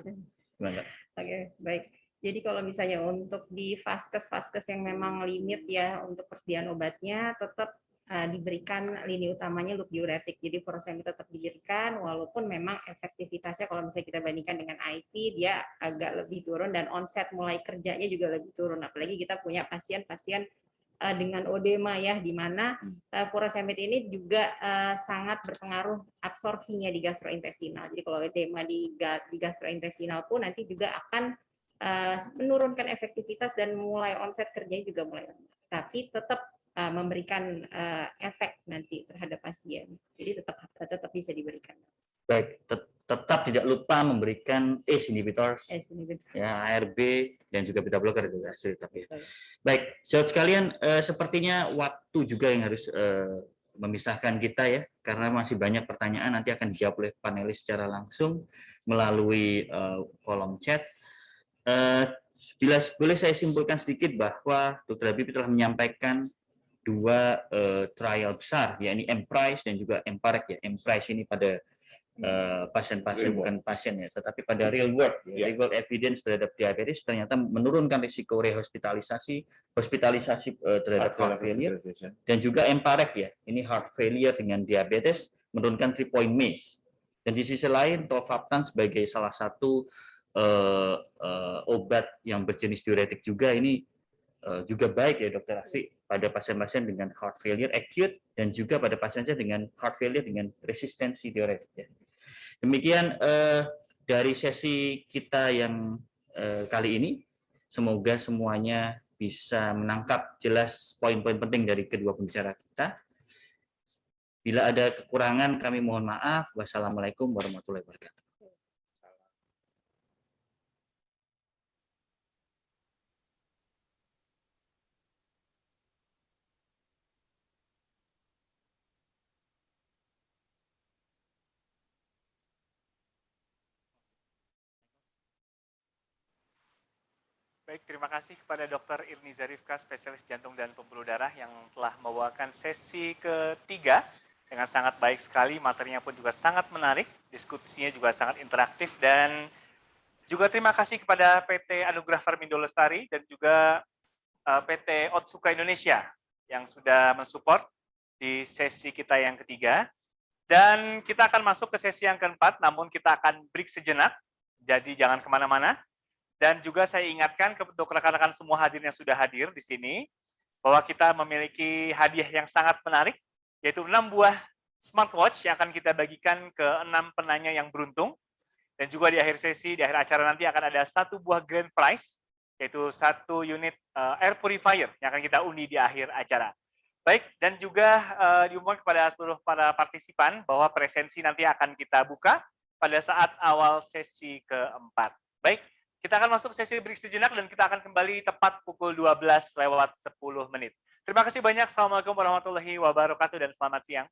Gimana? Oke, baik. Jadi kalau misalnya untuk di vaskes yang memang limit ya untuk persediaan obatnya tetap diberikan lini utamanya loop diuretik. Jadi furosemide tetap diberikan walaupun memang efektivitasnya kalau misalnya kita bandingkan dengan IP dia agak lebih turun dan onset mulai kerjanya juga lebih turun. Apalagi kita punya pasien-pasien dengan odema ya di mana furosemide ini juga sangat berpengaruh absorpsinya di gastrointestinal. Jadi kalau edema di gastrointestinal pun nanti juga akan menurunkan efektivitas dan mulai onset kerjanya juga mulai lambat. Tapi tetap memberikan efek nanti terhadap pasien. Jadi tetap bisa diberikan. Baik, tetap tidak lupa memberikan ACE inhibitors, ya, ARB dan juga beta blocker juga tapi. Baik, saudara sekalian, sepertinya waktu juga yang harus memisahkan kita ya, karena masih banyak pertanyaan nanti akan dijawab oleh panelis secara langsung melalui kolom chat. Bila boleh saya simpulkan sedikit bahwa Dr. Habib telah menyampaikan dua trial besar, yakni MPRISE dan juga MPAREC ya. MPRISE ini pada pasien-pasien bukan pasien ya, tetapi pada real world, ya, real world evidence terhadap diabetes ternyata menurunkan risiko rehospitalisasi, terhadap heart failure, dan juga MPAREC ya, ini heart failure dengan diabetes menurunkan 3-point MACE. Dan di sisi lain tolvaptan sebagai salah satu obat yang berjenis diuretik juga ini juga baik ya Dr. Asri pada pasien-pasien dengan heart failure acute dan juga pada pasien-pasien dengan heart failure dengan resistensi diuretik. Ya. Demikian dari sesi kita yang kali ini, semoga semuanya bisa menangkap jelas poin-poin penting dari kedua pembicara kita. Bila ada kekurangan kami mohon maaf. Wassalamualaikum warahmatullahi wabarakatuh. Baik, terima kasih kepada Dr. Irni Zarifka, spesialis jantung dan pembuluh darah yang telah membawakan sesi ketiga dengan sangat baik sekali, materinya pun juga sangat menarik, diskusinya juga sangat interaktif, dan juga terima kasih kepada PT Anugrah Farmindo Lestari dan juga PT Otsuka Indonesia yang sudah mensupport di sesi kita yang ketiga. Dan kita akan masuk ke sesi yang keempat, namun kita akan break sejenak, jadi jangan kemana-mana. Dan juga saya ingatkan untuk rekan-rekan semua hadir yang sudah hadir di sini, bahwa kita memiliki hadiah yang sangat menarik, yaitu 6 buah smartwatch yang akan kita bagikan ke 6 penanya yang beruntung. Dan juga di akhir sesi, di akhir acara nanti akan ada 1 buah grand prize, yaitu 1 unit air purifier yang akan kita undi di akhir acara. Baik, dan juga diumumkan kepada seluruh para partisipan bahwa presensi nanti akan kita buka pada saat awal sesi keempat. Baik, kita akan masuk sesi break sejenak dan kita akan kembali tepat pukul 12:10. Terima kasih banyak. Assalamualaikum warahmatullahi wabarakatuh dan selamat siang.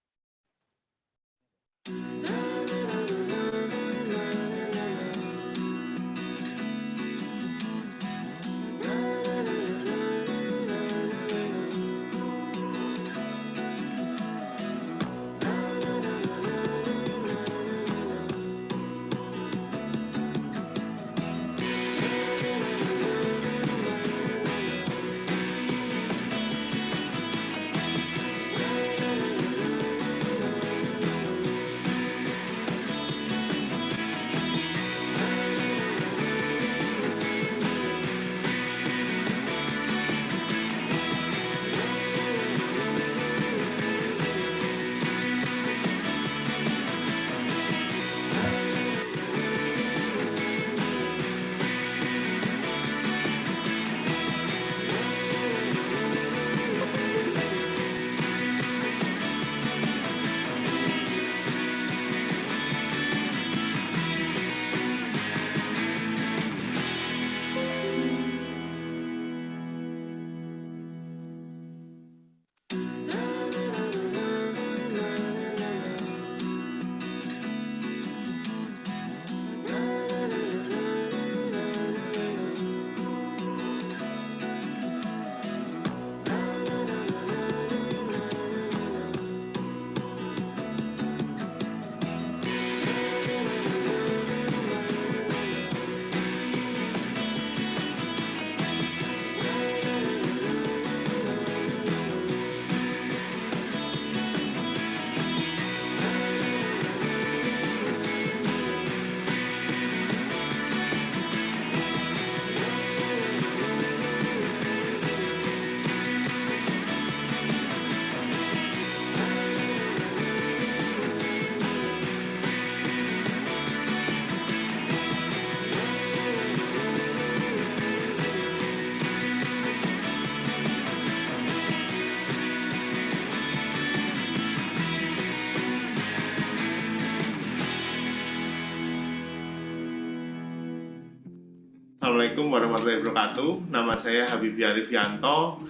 Assalamualaikum warahmatullahi wabarakatuh. Nama saya Habibie Arifianto.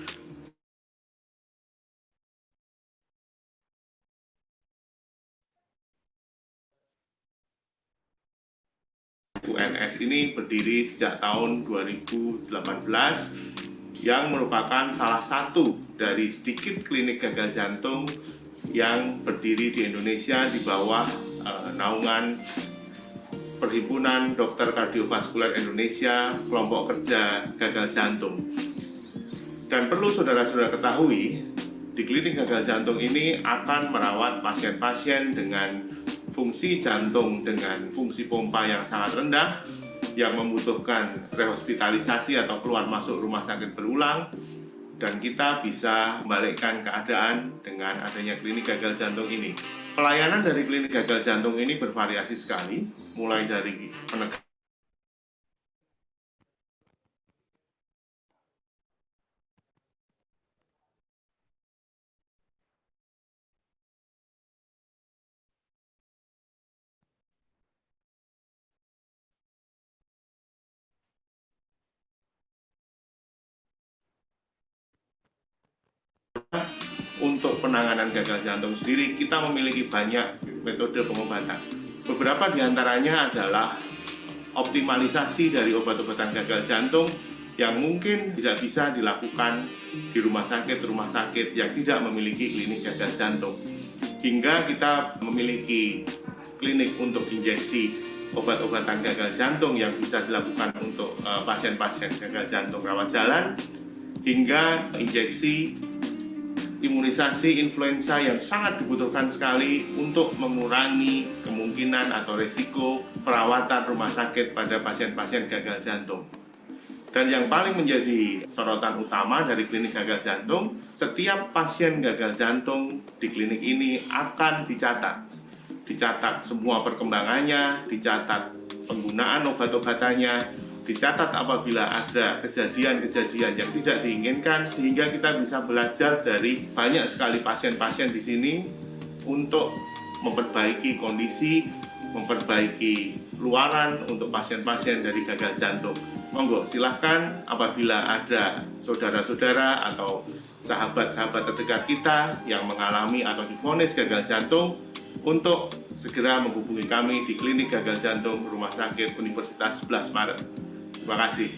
UNS ini berdiri sejak tahun 2018 yang merupakan salah satu dari sedikit klinik gagal jantung yang berdiri di Indonesia di bawah naungan Perhimpunan Dokter Kardiovaskuler Indonesia, Kelompok Kerja Gagal Jantung. Dan perlu saudara-saudara ketahui, di klinik gagal jantung ini akan merawat pasien-pasien dengan fungsi jantung dengan fungsi pompa yang sangat rendah, yang membutuhkan rehospitalisasi atau keluar masuk rumah sakit berulang, dan kita bisa membalikkan keadaan dengan adanya klinik gagal jantung ini. Pelayanan dari klinik gagal jantung ini bervariasi sekali, mulai dari penegakan untuk penanganan gagal jantung sendiri, kita memiliki banyak metode pengobatan. Beberapa diantaranya adalah optimalisasi dari obat-obatan gagal jantung yang mungkin tidak bisa dilakukan di rumah sakit yang tidak memiliki klinik gagal jantung. Hingga kita memiliki klinik untuk injeksi obat-obatan gagal jantung yang bisa dilakukan untuk pasien-pasien gagal jantung rawat jalan, hingga injeksi imunisasi influenza yang sangat dibutuhkan sekali untuk mengurangi kemungkinan atau risiko perawatan rumah sakit pada pasien-pasien gagal jantung. Dan yang paling menjadi sorotan utama dari klinik gagal jantung, setiap pasien gagal jantung di klinik ini akan dicatat. Dicatat semua perkembangannya, dicatat penggunaan obat-obatannya, dicatat apabila ada kejadian-kejadian yang tidak diinginkan, sehingga kita bisa belajar dari banyak sekali pasien-pasien di sini untuk memperbaiki kondisi, memperbaiki luaran untuk pasien-pasien dari gagal jantung. Monggo silahkan apabila ada saudara-saudara atau sahabat-sahabat terdekat kita yang mengalami atau divonis gagal jantung, untuk segera menghubungi kami di Klinik Gagal Jantung Rumah Sakit Universitas 11 Maret. Terima kasih.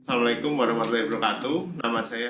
Assalamualaikum warahmatullahi wabarakatuh. Nama saya